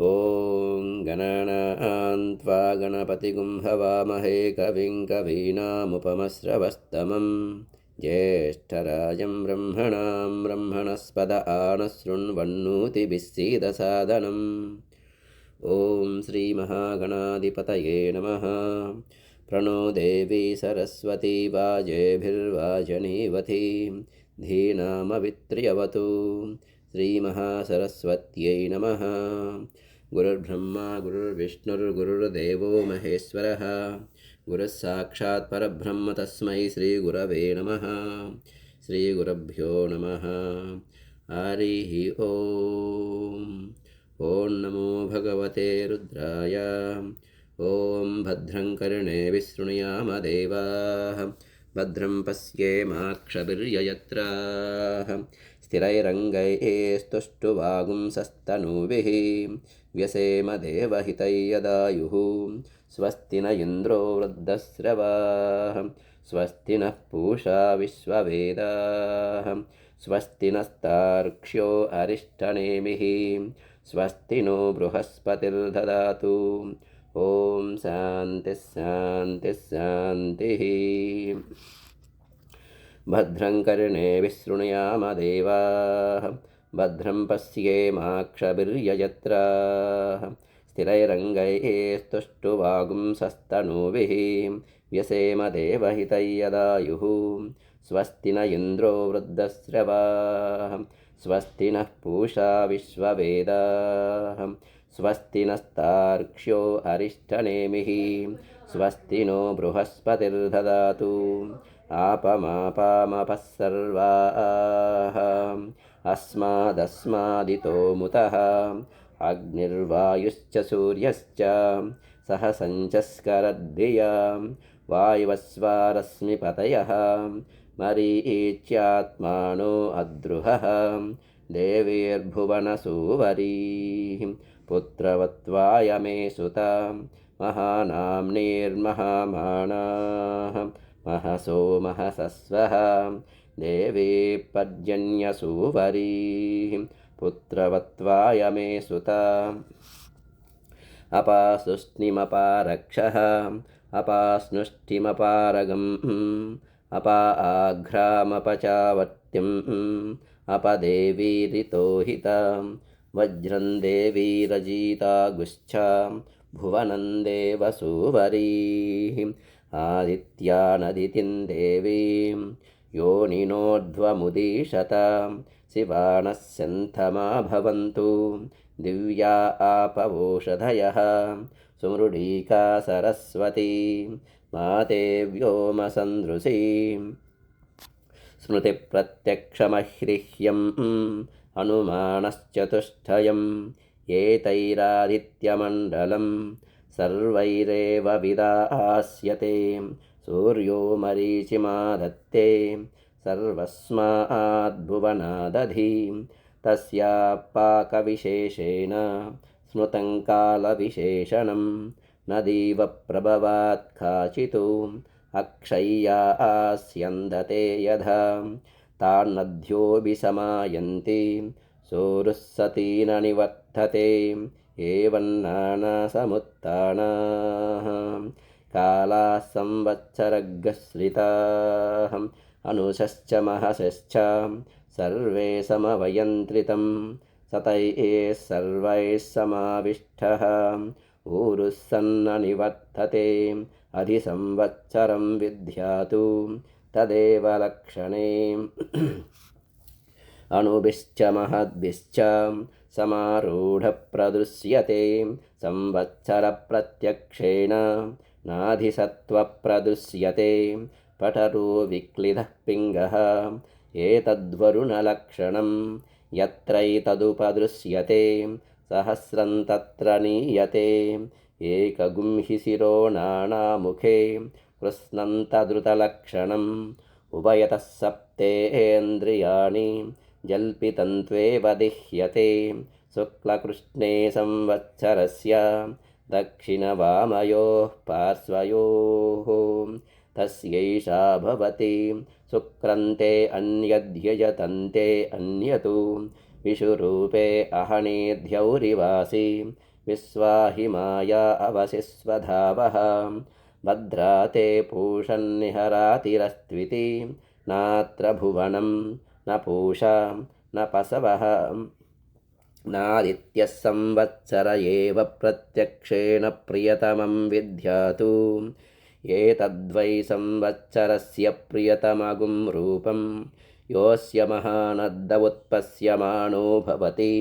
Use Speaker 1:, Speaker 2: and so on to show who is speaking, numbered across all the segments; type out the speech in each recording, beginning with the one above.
Speaker 1: ॐ गणनान् त्वा गणपतिगुं हवामहे कविं कवीनामुपमश्रवस्तमं ज्येष्ठराजं ब्रह्मणां ब्रह्मणस्पद आनशृण्वन्नोतिभिस्सीदसादनम् ॐ श्रीमहागणाधिपतये नमः। प्रणो देवी सरस्वती वाजेभिर्वाजनीवती धीनामवित्र्यवतु। श्रीमहासरस्वत्यै नमः। गुरुर्ब्रह्मा गुरुर्विष्णुर्गुरुर्देवो महेश्वरः गुरुस्साक्षात् परब्रह्म तस्मै श्रीगुरवे नमः। श्रीगुरुभ्यो नमः। हरिः ॐ। ॐ नमो भगवते रुद्राय। ॐ भद्रं कर्णेभिः शृणुयाम देवाः भद्रं पश्येमाक्षभिर्यजत्राः स्थिरैरङ्गैस्तुष्टुवागुंसस्तनूभिः व्यसेम देवहितैयदायुः स्वस्ति न इन्द्रो वृद्धश्रवाः स्वस्ति नः पूषा विश्ववेदाः स्वस्ति नस्तार्क्ष्यो अरिष्टनेमिः स्वस्ति नो बृहस्पतिर्ददातु। ॐ शान्तिः शान्तिः शान्तिः। भद्रं कर्णेभिः शृणुयाम देवाः भद्रं पश्येमाक्षभिर्यजत्राः स्थिरैरङ्गैस्तुष्टुवागुंसस्तनूभिः व्यसेम देवहितैयदायुः स्वस्ति न इन्द्रो वृद्धश्रवाः स्वस्ति नः पूषा विश्ववेदाः स्वस्ति नस्तार्क्ष्यो अरिष्टनेमिः स्वस्ति नो बृहस्पतिर्ददातु। आपमापामपः सर्वाः अस्मादस्मादितो मुतः अग्निर्वायुश्च सूर्यश्च सहसञ्चस्करद्धिया वायुवस्वारश्मिपतयः मरीच्यात्मानो अद्रुहः देवीर्भुवनसूवरीः पुत्रवत्वाय मे सुता महानाम्नीर्महामाणाः महसो महसस्वः देवी पर्जन्यसूवरीः पुत्रवत्वाय मे सुता अपासुष्णिमपारक्षः अपास्नुष्टिमपारगम् अपा आघ्रामपचावत्यम् अपदेवीरितोहिता वज्रं देवीरजिता गुच्छा भुवनं देवसूवरीः आदित्यानदितिं देवीं योनिनोर्ध्वमुदीशत शिवानः सन्थमा भवन्तु दिव्या आपवोषधयः सुमृडीका सरस्वती माते व्योमसन्दृशी स्मृतिप्रत्यक्षमह्रिह्यम् अनुमानश्चतुष्टयम् एतैरादित्यमण्डलं सर्वैरेव विदास्यते सूर्यो मरीचिमादत्ते सर्वस्माद्भुवनादधि तस्या पाकविशेषेण स्मृतं कालविशेषणं नदीवप्रभवात् काचितो अक्षय्या आस्यन्दते यथा तान्नद्योऽभिसमायन्ति सोरुस्सती न निवर्तते एवं नानासमुत्थानाः कालाः संवत्सरगश्रिताः अनुशश्च महशश्च सर्वे समवयन्त्रितं सतैः सर्वैः समाविष्टः ऊरुस्सन्न निवर्तते अधिसंवत्सरं विद्यातु तदेव लक्षणे अणुभिश्च महद्भिश्च समारूढप्रदृश्यते संवत्सरप्रत्यक्षेण नाधिसत्त्वप्रदृश्यते पठरो विक्लिदः पिङ्गः एतद्वरुणलक्षणं यत्रैतदुपदृश्यते सहस्रं तत्र नीयते एकगुंहि शिरो नानामुखे कृत्स्नं तद्रुतलक्षणम् उभयतः सप्तेन्द्रियाणि जल्पितन्त्वेव दिह्यते शुक्लकृष्णे संवत्सरस्य दक्षिणवामयोः पार्श्वयोः तस्यैषा भवति शुक्रन्ते अन्यद्यजतन्ते अन्यतु विषुरूपे अहनीद्यौरिवासि विश्वाहिमाया अवसि स्वधावः भद्राते पूषन्निहरातिरस्त्विति नात्र भुवनं न पूषा न पशवः नादित्यः संवत्सर एव प्रत्यक्षेण प्रियतमं विद्यातु एतद्वै संवत्सरस्य प्रियतमगुं रूपं योऽस्य महानद्दवुत्पश्यमाणो भवति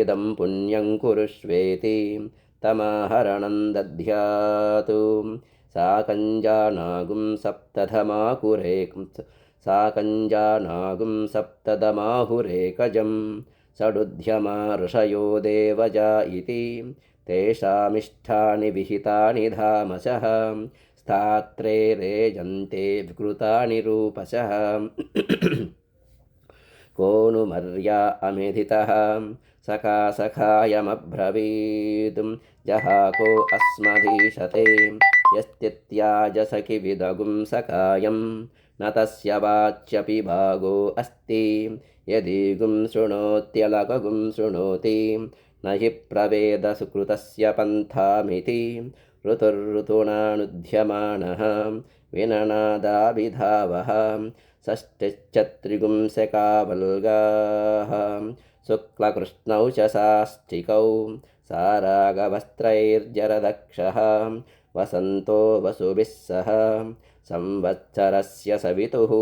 Speaker 1: इदं पुण्यं कुरुष्वेति तमाहरणं दध्यातु साकञ्जानागुं सप्तदमाहुरेकजं षडुध्यमा ऋषयो देवजा इति तेषामिष्ठानि विहितानि धामसः स्थात्रे रेजन्ते विकृतानि रूपसः को नु मर्या अमेधितः सखायमब्रवीत् जहाको अस्मधीशते यस्तित्याज सखिविदगुं सखायं न तस्य वाच्यपि भागो अस्ति यदि गुं शृणोत्यलकगुं शृणोति न हि प्रवेद सुकृतस्य पन्थामिति ऋतुर्ऋतूनानुध्यमानः विननादाभिधावः षष्टिश्चत्रिगुंसकावल्गाः शुक्लकृष्णौ च साष्टिकौ सारागवस्त्रैर्जरदक्षः वसन्तो वसुभिः सह संवत्सरस्य सवितुः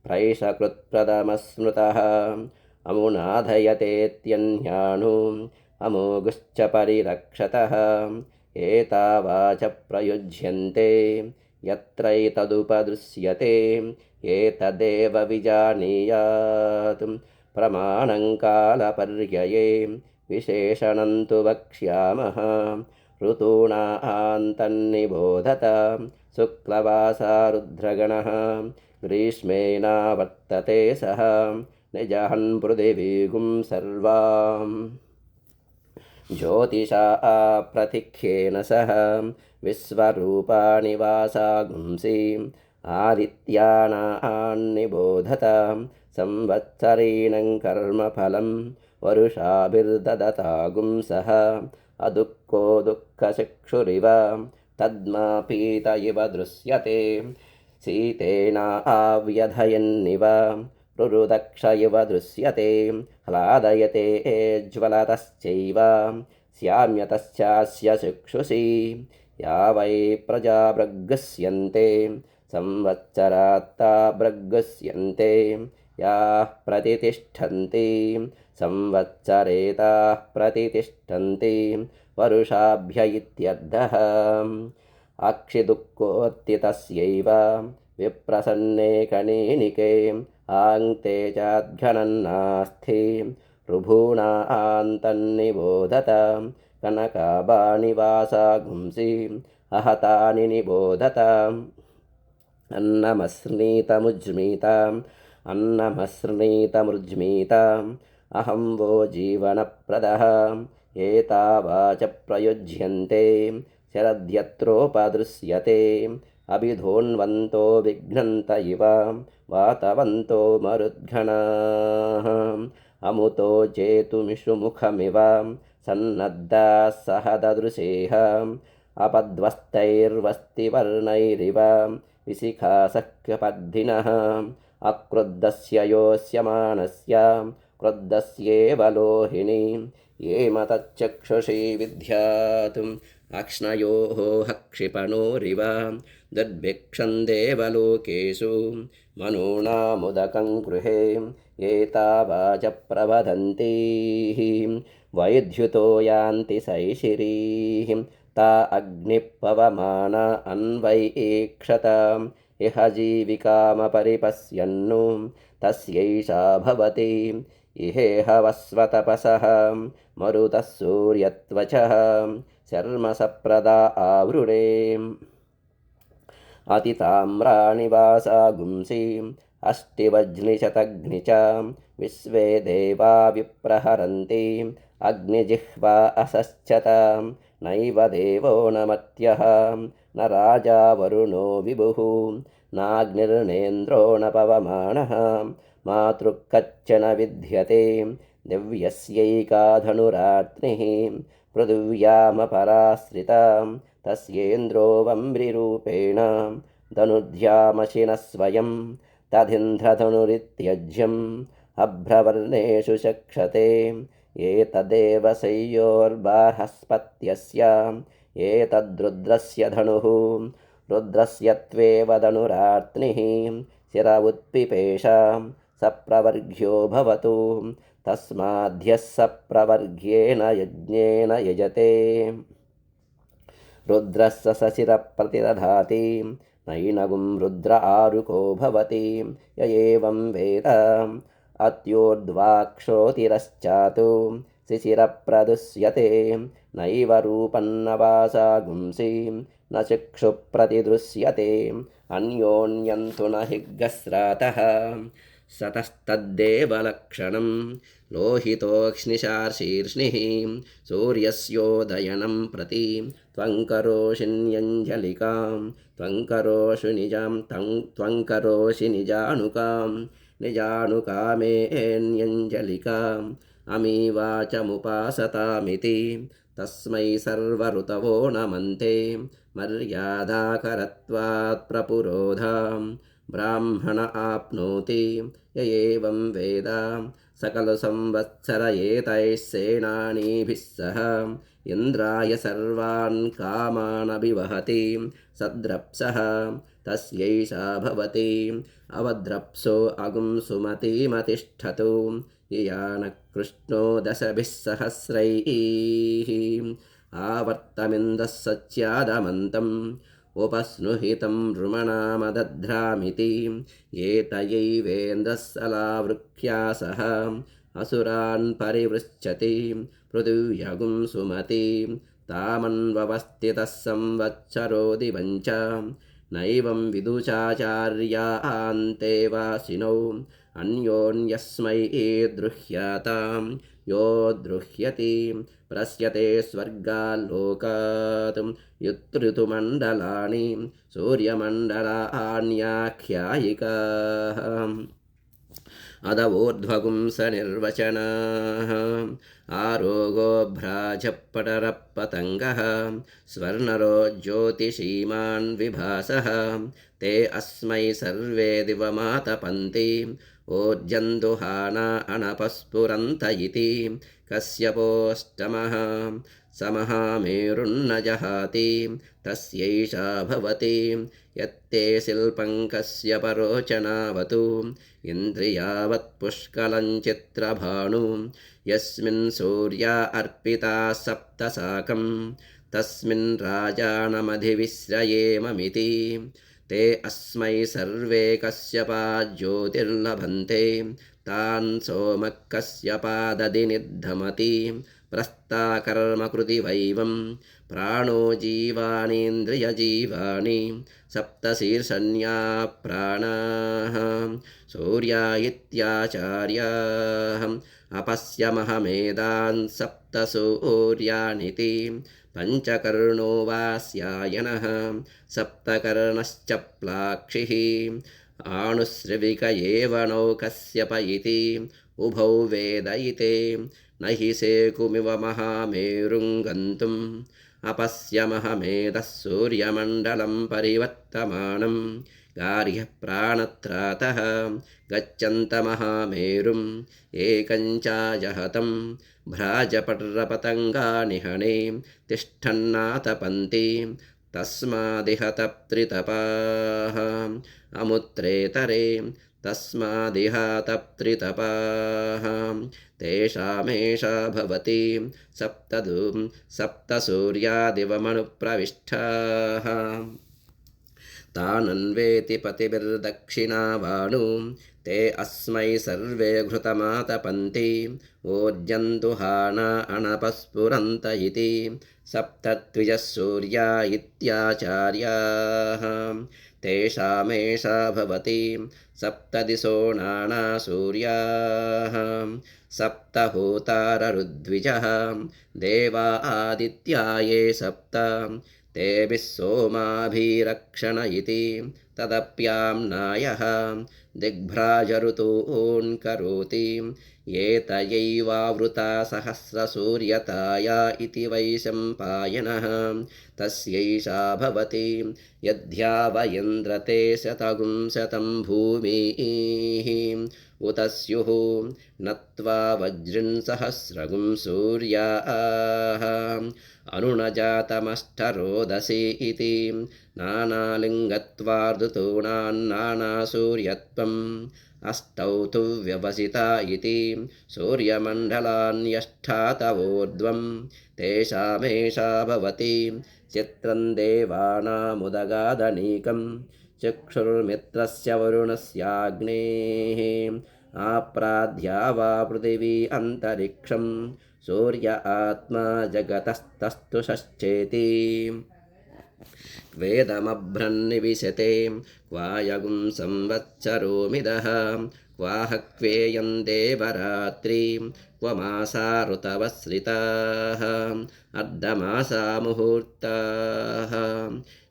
Speaker 1: प्रैषकृत्प्रथमस्मृतः अमुनाधयतेत्यन्यानु अमोघुश्च परिरक्षतः एतावाच प्रयुज्यन्ते यत्रैतदुपदृश्यते एतदेव विजानीयात् प्रमाणं कालपर्यये विशेषणं तु वक्ष्यामः ऋतूनान्तन्निबोधत शुक्लवासा रुद्रगणः ग्रीष्मेणावर्तते सः निजहन् पृथिवीगुं सर्वां ज्योतिषा प्रथिख्येन सह विश्वरूपाणि वासागुंसि आदित्यानान्निबोधत संवत्सरीणं कर्मफलं वरुषाभिर्ददतागुं सः अदुःखो दुःखचक्षुरिव तद्मापीत इव दृश्यते शीतेनाव्यधयन्निव रुरुदक्ष इव दृश्यते ह्लादयते ज्वलतश्चैव स्याम्यतश्चास्य चक्षुषि या वै प्रजा बृग्गस्यन्ते संवत्सरात्ता बृग्गस्यन्ते याः प्रतितिष्ठन्ति संवत्सरेताः प्रतितिष्ठन्ति वरुषाभ्य इत्यर्थः अक्षिदुःखोत्थितस्यैव विप्रसन्ने कणीनिके आङ्क्ते चाद्घनन्नास्ति ऋभूणान्तन्निबोधत कनकाबाणिवासागुंसि अहतानि निबोधत अन्नमस्नीतमुज्मीताम् अहं वो जीवनप्रदः एतावाच प्रयुज्यन्ते शरद्यत्रोपदृश्यते अभिधोन्वन्तो विघ्नन्त इव वातवन्तो मरुद्घनाः अमुतो चेतुमिषुमुखमिव सन्नद्धाः सह ददृशेः अपद्वस्तैर्वस्तिवर्णैरिव विशिखासख्यपद्धिनः अक्रुद्धस्य योऽस्यमानस्य क्रुद्धस्येव लोहिनी ये मतच्चक्षुषी विद्यातुम् अक्ष्णयोः हक्षिपणोरिव दुर्भिक्षं देवलोकेषु मनूनामुदकं गृहे एतावाच प्रवदन्ति वैद्युतो यान्ति सैशिरीः ता अग्निपवमान अन्वैक्षत इह जीविकामपरिपश्यन्नु तस्यैषा भवति इहेह वस्वतपसः मरुतः सूर्यत्वचः शर्मसप्रदा आवृणे अतिताम्राणि वासागुंसि अष्टिवज्निशतग्नि च विश्वे देवा विप्रहरन्ति अग्निजिह्वा असश्चत नैव देवो न मत्यः न राजा वरुणो विभुः नाग्निर्नेन्द्रो न पवमानः मातृक् कच्चन विद्यते दिव्यस्यैका धनुरात्रिः पृथिव्यामपराश्रिता तस्येन्द्रो वम्रिरूपेण धनुर्ध्यामशिनः स्वयं तदिन्द्रधनुरित्यज्यम् अभ्रवर्णेषु चक्षते एतदेव शय्योर्बार्हस्पत्यस्य एतद्रुद्रस्य धनुः रुद्रस्य त्वेव धनुरात्निः शिर उत्पिपेश सप्रवर्ग्यो भवतु तस्माद्यः सप्रवर्ग्येन यज्ञेन यजते रुद्रस्य सशिरप्रतिदधाति नैनगुं रुद्र आरुको भवति य एवं वेद अत्योर्ध्वाक्षोतिरश्चातु शिशिरप्रदुष्यते नैव रूपन्न वासा गुंसि न चक्षुप्रतिदृश्यते अन्योन्यन्तु न हि गस्रातः सतस्तद्देवलक्षणं लोहितोऽग्निशार्शीर्ष्णिः सूर्यस्योदयनं प्रति त्वङ्करोषिण्यञ्जलिकां त्वङ्करोषि निजानुकां निजानुकामेऽन्यञ्जलिकाम् अमीवाचमुपासतामिति तस्मै सर्वऋतवो नमन्ते मर्यादाकरत्वात् प्रपुरोधां ब्राह्मण आप्नोति य एवं वेद सकलसंवत्सर एतैः सेनानीभिः सह इन्द्राय सर्वान् कामानभिवहति सद्रप्सः तस्यैषा भवति अवद्रप्सो अगुं सुमतिमतिष्ठतु ययानः कृष्णो दशभिः सहस्रैः आवर्तमिन्दः सच्यादमन्तम् उपस्नुहितं नृमणामदध्रामिति एतयैवेन्द्रस्सलावृख्या सह असुरान् परिवृच्छति पृथिव्यगुं सुमति तामन्ववस्थितः संवत्सरो दिवञ्च नैवं विदुषाचार्यान्ते वासिनौ अन्योन्यस्मै द्रुह्यातां यो द्रुह्यति प्रस्यते स्वर्गाल्लोकात् युत्ऋतुमण्डलानि सूर्यमण्डलान्याख्यायिकाः अदवोर्ध्वगुंसनिर्वचनाः आरोगोभ्राजपटरपतङ्गः स्वर्णरो ज्योतिषीमान् विभासः ते अस्मै सर्वे दिवमातपन्ति ऊर्जन्दुहाना अनपस्फुरन्त इति कश्यपोऽष्टमः समहामेरुन्न जहाति तस्यैषा भवति यत्ते शिल्पं कश्यपरोचनावतु इन्द्रियावत्पुष्कलं चित्रभानु यस्मिन् सूर्या अर्पिता सप्तसाकं तस्मिन् राजानमधिविश्रयेममिति ते अस्मै सर्वे कश्यपा ज्योतिर्लभन्ते तान् सोमः कश्यपादधिनिद्धमति प्रस्ताकर्मकृतिवैवं प्राणो जीवानीन्द्रियजीवानि सप्तशीर्षण्या प्राणाः सूर्या इत्याचार्याः अपश्यमहमेदान् सप्तसूर्यानिति पञ्चकर्णो वास्यायनः सप्तकर्णश्च प्लाक्षिः आनुश्रविक एव नौ कश्यप इति उभौ वेदयिते न हि सेकुमिव महामेरुं गन्तुम् अपश्यमहमेधः सूर्यमण्डलं परिवर्तमानं गार्ह्यः प्राणत्रातः गच्छन्तमहामेरुम् एकञ्चाजहतं भ्राजपटरपतङ्गानिहने तिष्ठन्नातपन्ति तस्मादिह तप्त्रितपाः अमुत्रेतरे तस्मादिह तप्त्रितपाः तेषामेषा भवति सप्तसूर्यादिवमनुप्रविष्टाः तानन्वेति पतिभिर्दक्षिणावाणु ते अस्मै सर्वे घृतमातपन्ति ऊर्जन्तुहाना अनपस्फुरन्त इति सप्तद्विजः सूर्या इत्याचार्याः तेषामेषा भवति सप्तदिशो नाना सूर्याः सप्तहोताररुद्विजः देवा आदित्या ये सप्त तेभिः सोमाभिरक्षण इति तदप्याम्नायः दिग्भ्राजऋतून् करोति एतयैवावृता सहस्रसूर्यताया इति वैशम्पायनः तस्यैषा भवति यद्यावयन्द्रते शतगुं शतं भूमिः उत स्युः नत्वा वज्रिन्सहस्रगुं सूर्याः अनुनजातमष्टरोदसी इति नानालिङ्गत्वार्दूनान्नानासूर्यत्वम् अष्टौ तु व्यवसिता इति सूर्यमण्डलान्यष्ठातवोर्ध्वं तेषामेषा भवति चित्रं देवानामुदगादनीकं चक्षुर्मित्रस्य वरुणस्याग्नेः आप्राध्या वा पृथिवी अन्तरिक्षं सूर्य आत्मा जगतस्तस्तु षश्चेति वेदमभ्रन्निविशते क्वायगुं संवत्सरोमिदः क्वाह क्वेयं देवरात्रि क्व मासा ऋतवस्रिताः अर्धमासा मुहूर्ताः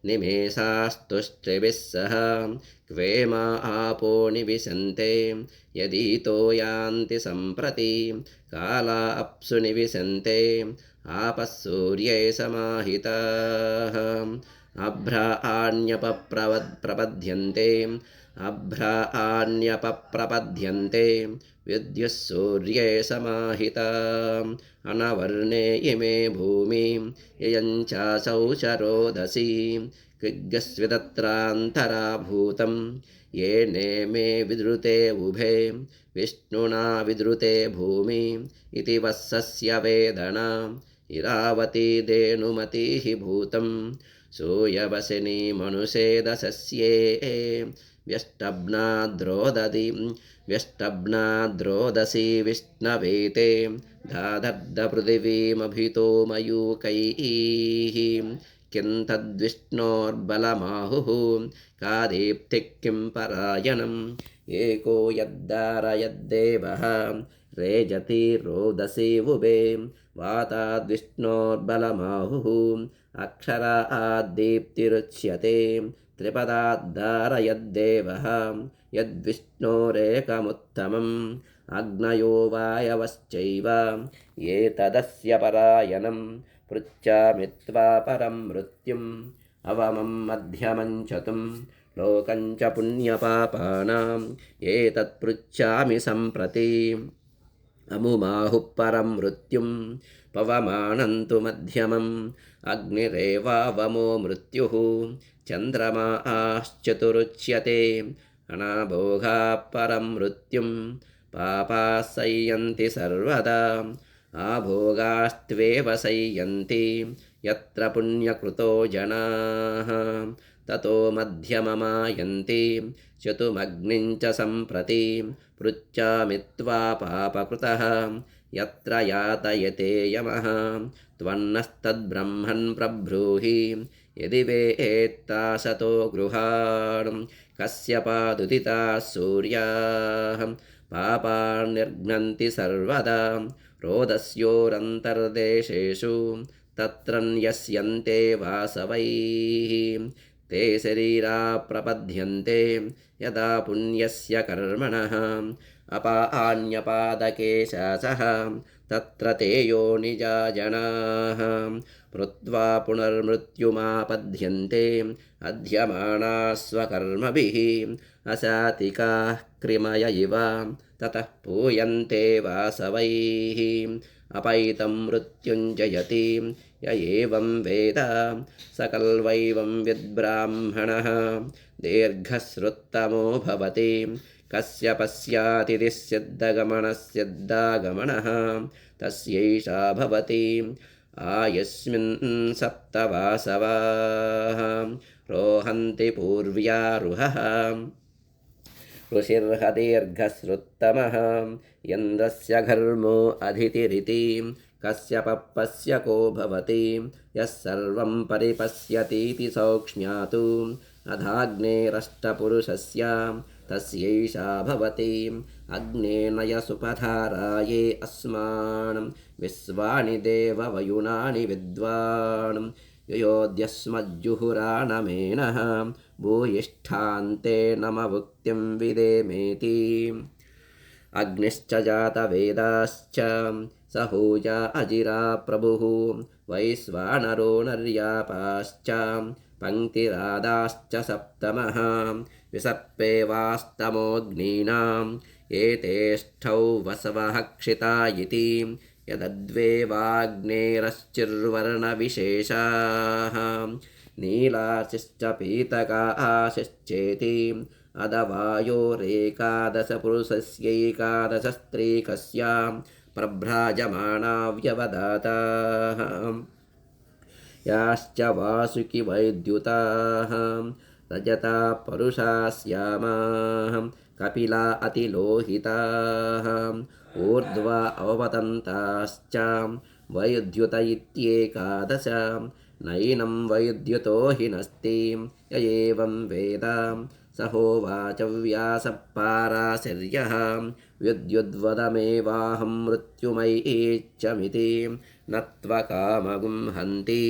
Speaker 1: निमेषास्तुष्ट्रिभिः सह क्वेमा आपो निविशन्ते यदीतो यान्ति सम्प्रति काला अप्सु निविशन्ते आपः सूर्ये समाहिताः अभ्राण्यपप्रपद्यन्ते विद्युः सूर्ये समाहिता अनवर्णे इमे भूमि ययञ्चासौ चरोदसी किग्गस्विदत्रान्तरा भूतं ये नेमे विद्रुते उभे विष्णुना विद्रुते भूमि इति वत्सस्य वेदना इरावती धेनुमतिः भूतं सूयवसिनी मनुषेदसस्ये व्यष्टब्नाद्रोदसी विष्णवेते धादर्दपृथिवीमभितो मयूकैः किं तद्विष्णोर्बलमाहुः का दीप्तिः किं परायणम् एको यद्दारयद्देवः रेजति रोदसी उभे वाताद्विष्णोर्बलमाहुः अक्षरा आद्दीप्तिरुच्यते त्रिपदाद्धारयद्देवः यद्विष्णोरेकमुत्तमम् अग्नयो वायवश्चैव एतदस्य परायणं पृच्छामि त्वा परं मृत्युम् अवमं मध्यमं चतुं लोकं च पुण्यपापानाम् एतत् पृच्छामि सम्प्रति अमुमाहुः परं मृत्युं पवमानं तु मध्यमम् अग्निरेवावमो मृत्युः चन्द्रमा आश्चतुरुच्यते अनाभोगाः परं मृत्युं पापाः संयन्ति सर्वदा आभोगास्त्वेव संयन्ति यत्र पुण्यकृतो जनाः ततो मध्यममायन्ति चतुमग्निं च सम्प्रति पृच्छामि त्वा पापकृतः यत्र यातयते यमः त्वन्नस्तद्ब्रह्मन् प्रब्रूहि यदि वेत्तासतो गृहान् कस्यपादुदिताः सूर्याः पापान्निर्घ्नन्ति सर्वदा रोदस्योरन्तर्देशेषु तत्रन्यस्यन्ते वासवैः ते शरीरा प्रपद्यन्ते यदा पुण्यस्य कर्मणः अपान्यपादकेशासः तत्र ते योनिजा जनाः मृत्वा पुनर्मृत्युमापद्यन्ते अध्यमाना स्वकर्मभिः असातिकाः कृमय इव ततः पूयन्ते वासवैः अपैतं मृत्युञ्जयति य एवं वेद सकल्वैवं विद्ब्राह्मणः दीर्घश्रुत्तमो भवति कस्य पश्यातिथिः सिद्धगमनः तस्यैषा भवति आयुष्मिन् सप्तवासवाः रोहन्ति पूर्व्यारुहः ऋषिर्हदीर्घश्रुत्तमः यन्द्रस्य घर्मो अदितिरिति कस्य पप्पस्य को भवति यः सर्वं परिपश्यतीति सौक्ष्म्यातु अधाग्नेरष्टपुरुषस्य तस्यैषा भवति अग्नेनय सुपधाराये अस्मान् विश्वानि देववयुनानि विद्वान् अग्निश्च जातवेदाश्च सहोजा अजिरा प्रभुः वैश्वानरो नर्यापाश्च पङ्क्तिरादाश्च सप्तमः विसर्पेवास्तमोऽग्नीनाम् एतेष्ठौ वसवः क्षिता इति यदद्वेवाग्नेरश्चिर्वर्णविशेषाः नीलाशिश्च पीतकाशिश्चेति अदवायोरेकादशपुरुषस्यैकादशस्त्रीकस्यां प्रभ्राजमाणा व्यवदाताः याश्च वासुकि वैद्युताः रजता परुषा श्यामाः कपिला अतिलोहिताः ऊर्ध्वा अवपतन्ताश्च वैद्युत इत्येकादश नैनं वैद्युतो हि नस्ति य एवं वेद स होवाच व्यासपाराशर्यः विद्युद्वदमेवाहं मृत्युमयीच्छमिति न त्वकामगुं हन्ति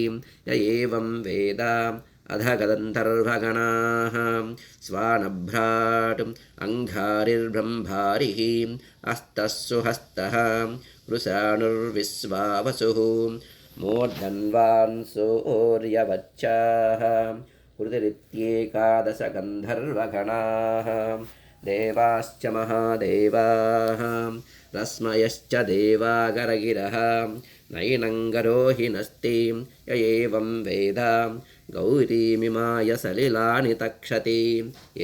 Speaker 1: य एवं वेद अध गन्धर्वगणाः स्वानभ्राट् अङ्घारिर्ब्रह्मारिः अस्तः सुहस्तः कृशानुर्विश्वावसुः मूर्धन्वान् सूर्यवच्चाः कृतिरित्येकादश गन्धर्वगणाः देवाश्च महादेवाः रश्मयश्च देवागरगिरः नैनङ्गरो हि नस्ति य एवं वेद गौरीमिमाय सलिलानि तक्षति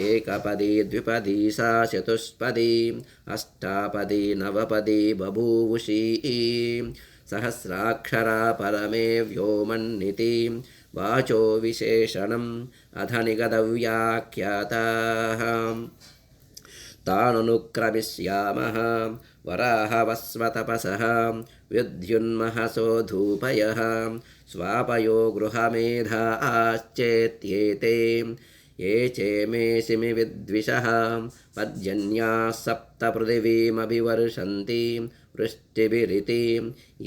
Speaker 1: एकपदी द्विपदी सा चतुष्पदी अष्टापदी नवपदी बभूवुषी सहस्राक्षरा परमे व्योमन्निति वाचो विशेषणम् अध निगदव्याख्याताः ताननुक्रमिष्यामः वराहवस्वतपसः विद्युन्महसो धूपयः स्वापयो गृहमेधाश्चेत्येते ये चेमेशिमि विद्विषः पर्जन्याः सप्त पृथिवीमभिवर्षन्ति वृष्टिभिरिति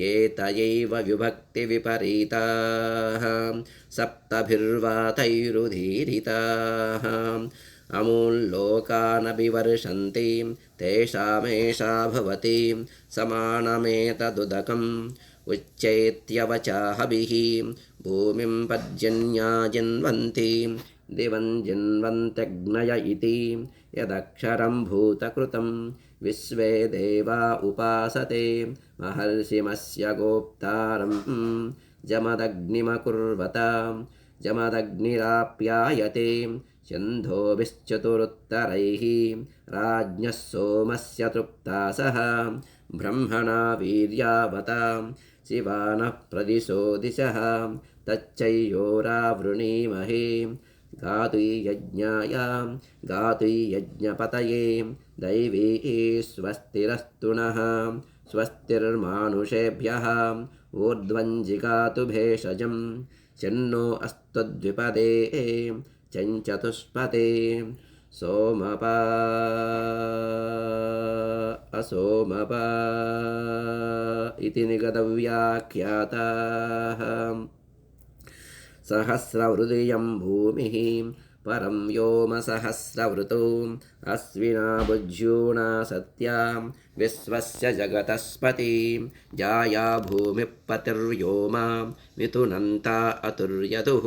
Speaker 1: ये तयैव विभक्तिविपरीताः सप्तभिर्वातैरुदीरिताः अमूल्लोकानभिवर्षन्ति तेषामेषा भवति समानमेतदुदकम् उच्चैत्यवचाहभिः भूमिं पर्जन्या जिन्वन्ति दिवं जिन्वन्त्यग्नय इति यदक्षरं भूतकृतं विश्वे देवा उपासते महर्षिमस्य गोप्तारं जमदग्निमकुर्वत जमदग्निराप्यायते छन्दोभिश्चतुरुत्तरैः राज्ञः सोमस्य तृप्तासः ब्रह्मणा वीर्यावता शिवानः प्रदिशो दिशः तच्चयोरावृणीमहे गातुयज्ञाय गातुयज्ञपतये दैवी स्वस्तिरस्तु नः स्वस्तिर्मानुषेभ्यः ऊर्ध्वं जिगातु भेषजं शन्नो अस्त्वद्विपदे चञ्चतुष्पते सोमपा असोमपा इति निगदव्याख्याताः सहस्रहृदयं भूमिः परं व्योमसहस्रवृतो अश्विना बुज्यूणा सत्यां विश्वस्य जगतस्पति जाया भूमिः पतिर्व्योमा मिथुनन्ता अतुर्यतुः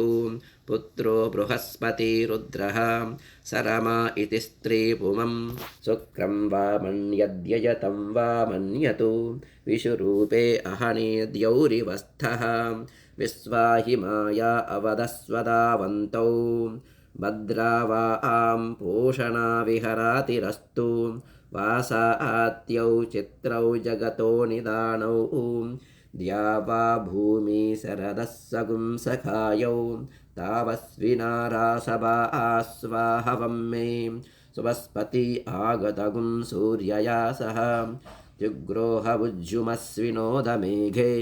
Speaker 1: पुत्रो बृहस्पतिरुद्रः सरमा इति स्त्रीपुमं शुक्रं वा मन्यद्यजतं वा मन्यतु विषुरूपे अहनेद्यौरिवस्थः विश्वाहि माया अवदस्वदावन्तौ भद्रा वा आं पूषणा विहरातिरस्तु वासात्यौ चित्रौ जगतो निदानौ द्या वा भूमि शरदः सगुं सखायौ तावस्विनारासभा आस्वाहवं मे सुबस्पति आगतगुं सूर्यया सह जुग्रोहभुज्युमस्विनोदमेघे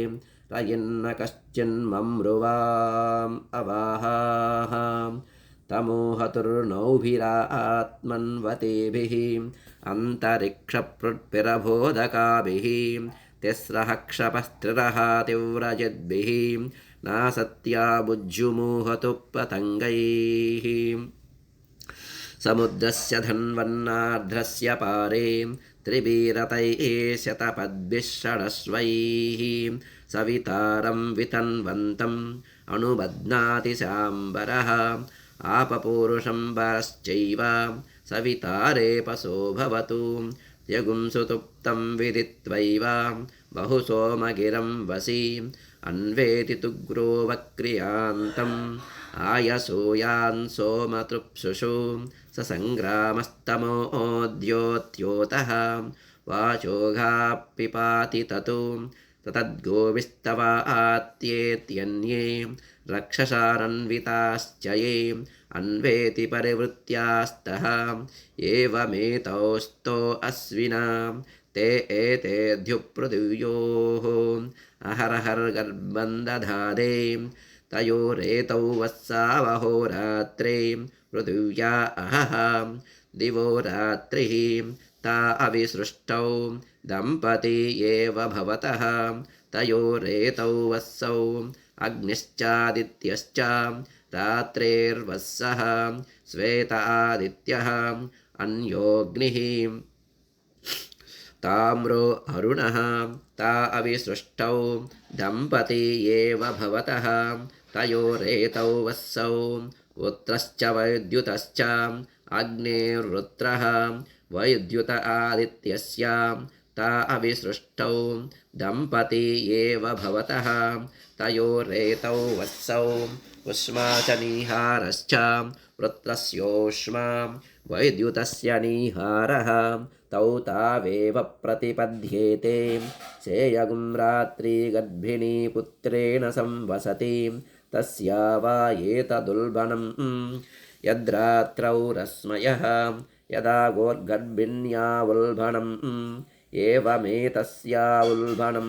Speaker 1: रयिन्न कश्चिन्ममृवाम् अवाहाः तमोहतुर्नौभिरात्मन्वतेभिः अन्तरिक्षपृट्भिरबोधकाभिः तिस्रः क्षपस्त्रिरः तीव्रजिद्भिः नासत्या बुज्युमुहतु पतङ्गैः समुद्रस्य धन्वन्नार्ध्रस्य पारे त्रिभिरतैः शतपद्भिः षडश्वैः सवितारं वितन्वन्तम् अनुबध्नाति शाम्बरः आपपूरुषं वरश्चैव सवितारे पशो भवतु त्यगुं सुतुप्तं विदित्वैव बहु सोमगिरं वसि अन्वेति तुग्रो वक्रियान्तम् आयसूयान् सोमतृप्सुषु ससङ्ग्रामस्तमोऽद्योत्योतः वाचोघापिपाति ततु ततद्गोविस्तवात्येत्यन्ये रक्षसारन्विताश्च ये अन्वेति परिवृत्यास्तः एवमेतौस्तो अश्विना ते एतेऽध्युपृथिव्योः अहरहर्गर्भं दधादे तयोरेतौ वत्सावहोरात्रे पृथिव्या अहः दिवो रात्रिः ता अविसृष्टौ दम्पती एव भवतः तयोरेतौ वत्सौ अग्निश्चादित्यश्च रात्रेर्वत्सः श्वेत आदित्यः अन्योऽग्निः ताम्रो अरुणः ता अविसृष्टौ दम्पती एव भवतः तयोरेतौ वत्सौ पुत्रश्च वैद्युतश्च अग्निर्रुद्रः वैद्युत आदित्यस्य ता अविसृष्टौ दम्पती एव भवतः तयोरेतौ वत्सौ उष्मा च निहारश्च वृत्रस्योष्मा वैद्युतस्य निहारः तौ तावेव प्रतिपद्येते सेयगुं रात्रिगर्भिणी पुत्रेण संवसति तस्या वा एतदुल्बणं यद्रात्रौ रश्मयः यदा गोर्गर्भिण्या उल्बणं एवमेतस्या उल्बणं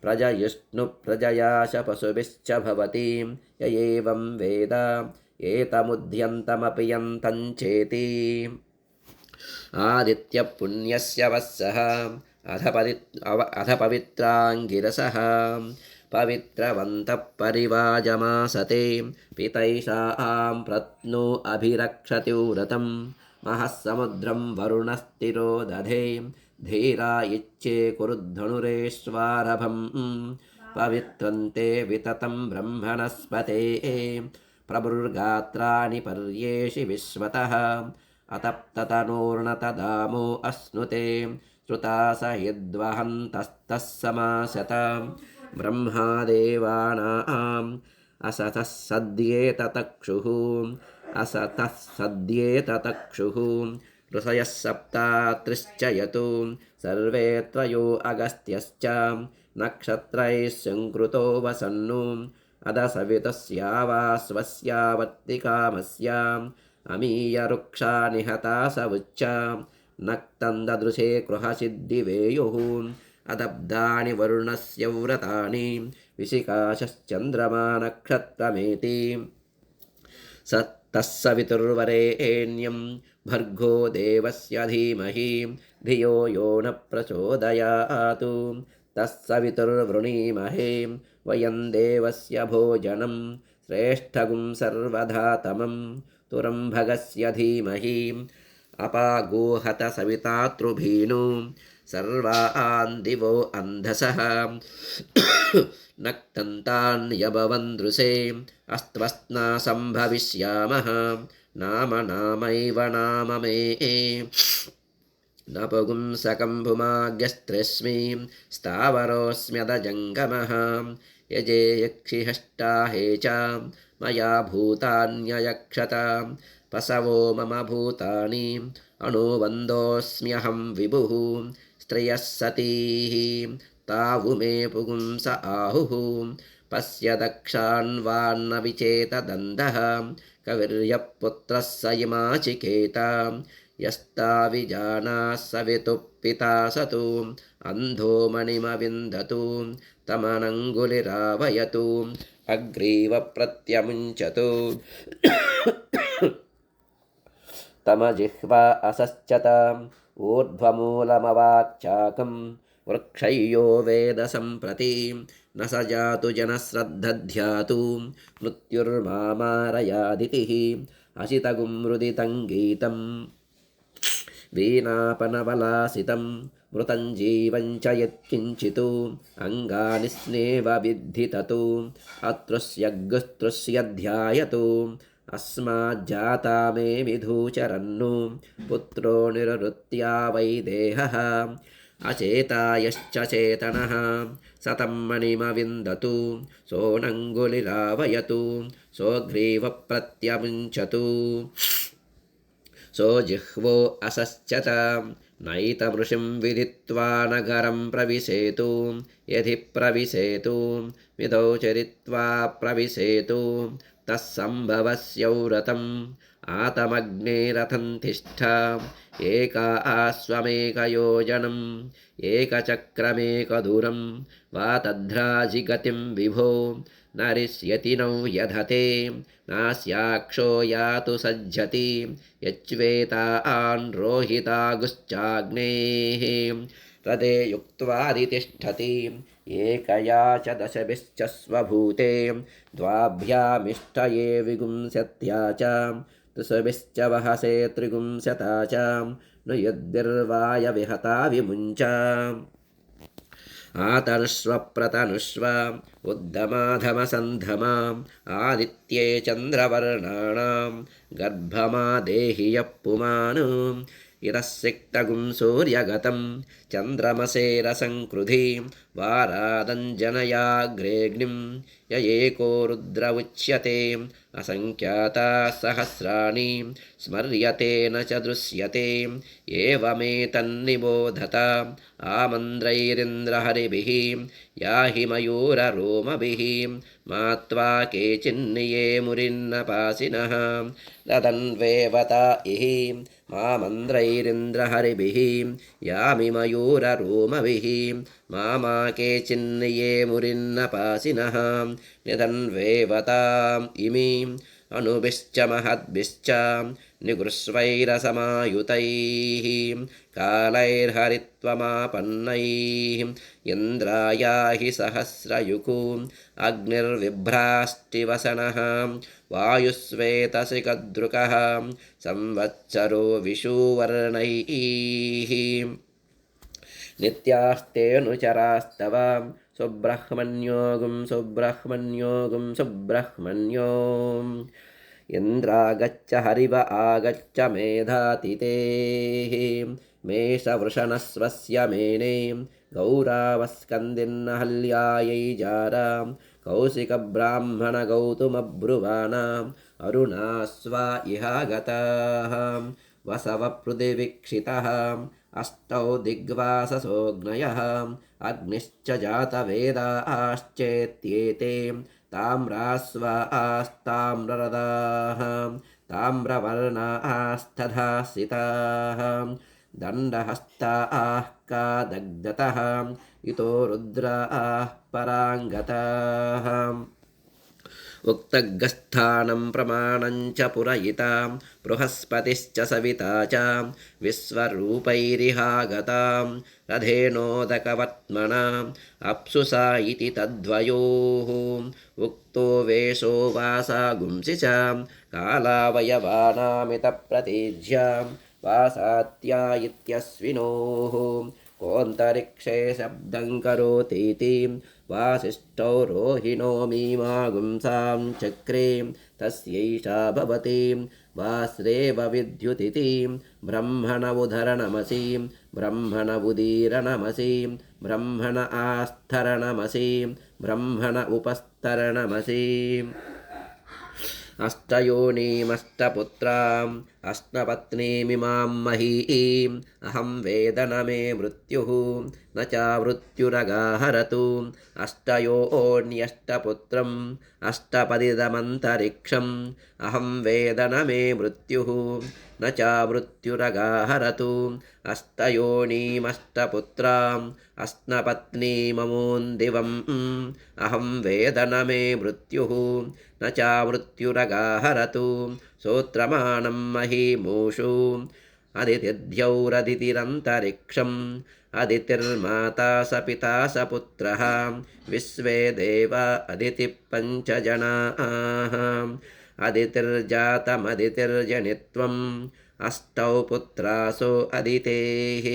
Speaker 1: प्रजयिष्णुप्रजया च पशुभिश्च भवति य एवं वेद एतमुद्यन्तमपि यन्तं चेति आदित्यपुण्यस्य वत्सः अथ पवित्राङ्गिरसः पवित्रवन्तः परिवाजमासते पितैषां प्रत्नो अभिरक्षति व्रतं महःसमुद्रं वरुणस्तिरो दधे धीरा इच्छे कुरुद्धनुरेश्वारभं पवित्रन्ते विततं ब्रह्मणस्पते प्रभुर्गात्राणि पर्येषि विश्वतः अतप्ततनोर्णतदामो अश्नुते श्रुता स यद्वहन्तस्तः समासत ब्रह्मादेवानाम् असतः सद्येततक्षुः ऋषयः सप्तात्रिश्च यतु सर्वे त्रयो अगस्त्यश्च नक्षत्रैः सङ्कृतो वसन्नु अदसवितस्यावा स्वस्यावर्तिकामस्या अमीयरुक्षा निहता स उच्च नक्तं ददृशे गृहसिद्धिवेयुः अदब्धानि वरुणस्य व्रतानि विशिकाशश्चन्द्रमा नक्षत्रमेति तस्सवितुर्वरेण्यं भर्गो देवस्य धीमहि धियो यो न प्रचोदयातु तस्सवितुर्वृणीमहे वयं देवस्य भोजनं श्रेष्ठगुं सर्वधातमं तुरम्भगस्य धीमहि अपागोहत सवितातृभीनु सर्वान् दिवो अन्धसः नक्तन्तान्यभवन्दृशे अस्त्वस्ना सम्भविष्यामः नाम नामैव नाम मे नपुंसकं भुमाग्यस्त्रिस्मि स्थावरोऽस्म्यदजङ्गमः यजे यक्षिहष्टाहे च मया भूतान्ययक्षत पशवो मम भूतानि अनुबन्धोऽस्म्यहं विभुः स्त्रियः सतीः तावुमे पुंस आहुः पश्य दक्षान्वान्न विचेतदन्धः कविर्यः पुत्रः स इमाचिकेत यस्ताविजानाः सवितुः पिता स तु अन्धो मणिमविन्दतु तमनङ्गुलिरावयतु अग्रीव प्रत्यमुञ्चतु तमजिह्वा असश्चत ऊर्ध्वमूलमवाक्चाकं वृक्षय्यो वेद सम्प्रति न स जातु जनश्रद्धध्यातु मृत्युर्मामारयादितिः अशितगुं रुदितं गीतं वीणापनवलासितं मृतं जीवं च यत्किञ्चित् अङ्गानि स्नेव विद्धि तत् अतृष्यगुस्तृष्य ध्यायतु अस्माज्जाता मे विधूचरन्नु पुत्रो निरृत्या वै देहः अचेतायश्च चेतनः सतं मणिमविन्दतु सोऽनङ्गुलिरावयतु सोऽग्रीवप्रत्यमुञ्चतु सोऽजिह्वो असश्चत नैतमृषिं विदित्वा नगरं प्रविशेतु यदि प्रविशेतु विदौ चरित्वा प्रविशेतु तत्सम्भवस्यौरतम् आतमग्नेरथं तिष्ठ एकाश्वमेकयोजनम् एकचक्रमेकदूरं वा तद्राजिगतिं विभो नरिष्यति नौ यधते नास्याक्षो यातु सज्जति यच्वेतान् रोहितागुश्चाग्नेः तदे युक्त्वादितिष्ठति एकया च दशभिश्च स्वभूते द्वाभ्यामिष्टये विगुंसत्या च त्रिशभिश्च वहसे त्रिगुंसता च न यद्भिर्वाय विहता विमुञ्च आतनुष्व प्रतनुष्व उद्धमाधमसन्धमा आदित्ये चन्द्रवर्णानां गर्भमा देहि यः पुमान् इतः सिक्तगुं सूर्यगतं चन्द्रमसेरसङ्कृधि वारादञ्जनयाग्रेऽग्निं य एको रुद्र उच्यते असङ्ख्याता सहस्राणि स्मर्यते न च दृश्यते एवमेतन्निबोधत आमन्द्रैरिन्द्रहरिभिः याहि मयूररोमभिः मात्वा केचिन्निये मुरिन्नपासिनः तदन्वेवता इहि मामन्द्रैरिन्द्रहरिभिः यामि मयूररोमभिः मामा केचिन्निये मुरिन्नपासिनः निधन्वेवताम् इमीम् अनुभिश्च महद्भिश्च निगृह्वैरसमायुतैः कालैर्हरित्वमापन्नैः इन्द्रायाहि सहस्रयुकु अग्निर्विभ्राष्टिवसनः वायुस्वेतसिकदृकः संवत्सरो विषुवर्णैः नित्यास्तेऽनुचरास्तव सुब्रह्मण्योगुं सुब्रह्मण्योगुं सुब्रह्मण्यो इन्द्रागच्छ हरिव आगच्छ मेधातिथेः मेषवृषणस्वस्य मेने गौरावस्कन्दिन्नहल्यायै जारां कौशिकब्राह्मणगौतमब्रुवाणाम् अरुणास्वा इहागताः वसवपृथिवीक्षितः अष्टौ दिग्वाससोऽग्नयः अग्निश्च जातवेदाश्चेत्येते ताम्रास्वास्ताम्ररदाः ताम्रवर्णास्तथासिताः दण्डहस्ताः कादग्धतः इतो रुद्राः पराङ्गताः उक्तगस्थानं प्रमाणं च पुरयिता बृहस्पतिश्च सविता च विश्वरूपैरिहागतां रथेनोदकवर्त्मना अप्सुसा इति तद्वयोः उक्तो वेषो वासा गुंसि च कालावयवानामितप्रतीज्या वासात्या इत्यस्विनोः कोऽन्तरिक्षे शब्दं करोतीति वासिष्ठौ रोहिणो मीमागुंसां चक्रे तस्यैषा भवति वास्रेव विद्युतिति ब्रह्मण उदरणमसि ब्रह्मण उदीरणमसि ब्रह्मण आस्थरणमसि ब्रह्मण उपस्तरणमसि अष्टयोनीमष्टपुत्राम् अष्टपत्नीमिमां महीम् अहं वेद न मे मृत्युः न च मृत्युरगाहरतु अष्टयोऽन्यष्टपुत्रम् अष्टपदिदमन्तरिक्षम् अहं वेद न मे मृत्युः न च मृत्युरगाहरतु अष्टयोनीमष्टपुत्राम् अष्टपत्नीममोन्दिवम् अहं वेद न मे मृत्युः न च मृत्युरगाहरतु सोत्रमाणं महीमूषु अदितिर्द्यौरदितिरन्तरिक्षम् अदितिर्माता स पिता स पुत्रः विश्वे देवा अदितिः पञ्चजनाः अदितिर्जातमदितिर्जनित्वम् अष्टौ पुत्रासो अदितेः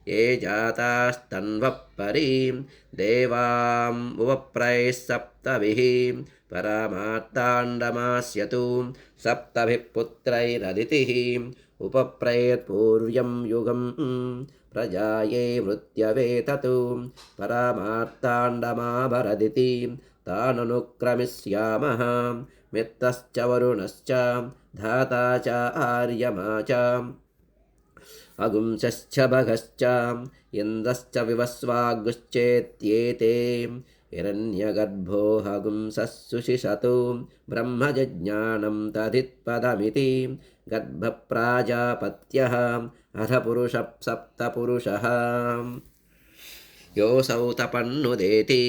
Speaker 1: ये जातास्तन्वः परीं देवां वप्रैः सप्तभिः परमार्ताण्डमास्यतु सप्तभिः पुत्रैरदितिः उपप्रयत्पूर्व्यं युगं प्रजाये मृत्यवे ततु परमार्ताण्डमाभरदिति ताननुक्रमिष्यामः मित्रश्च वरुणश्च धाता च आर्यमा च अगुंसश्च भगश्च इन्द्रश्च विवस्वागुश्चेत्येते हिरण्यगर्भो हगुंसः सुशिषतु ब्रह्मजज्ञानं तदित्पदमिति गर्भप्राजापत्यः अथ पुरुषः सप्तपुरुषः योऽसौ तपन्नुदेति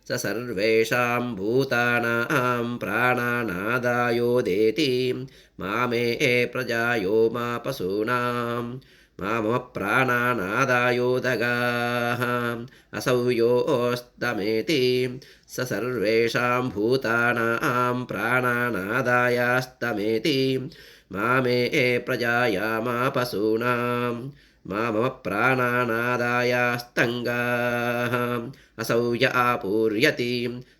Speaker 1: स सर्वेषां भूतानां प्राणानादायोदेति मामे प्रजायो मा पशूनां मा मम प्राणानादायोदगाः असौ योऽस्तमेति स सर्वेषां भूतानां प्राणानादायास्तमेति मामे प्रजाया मा पशूनां मा मम प्राणानादायास्तङ्गाः असौ य आपूर्यति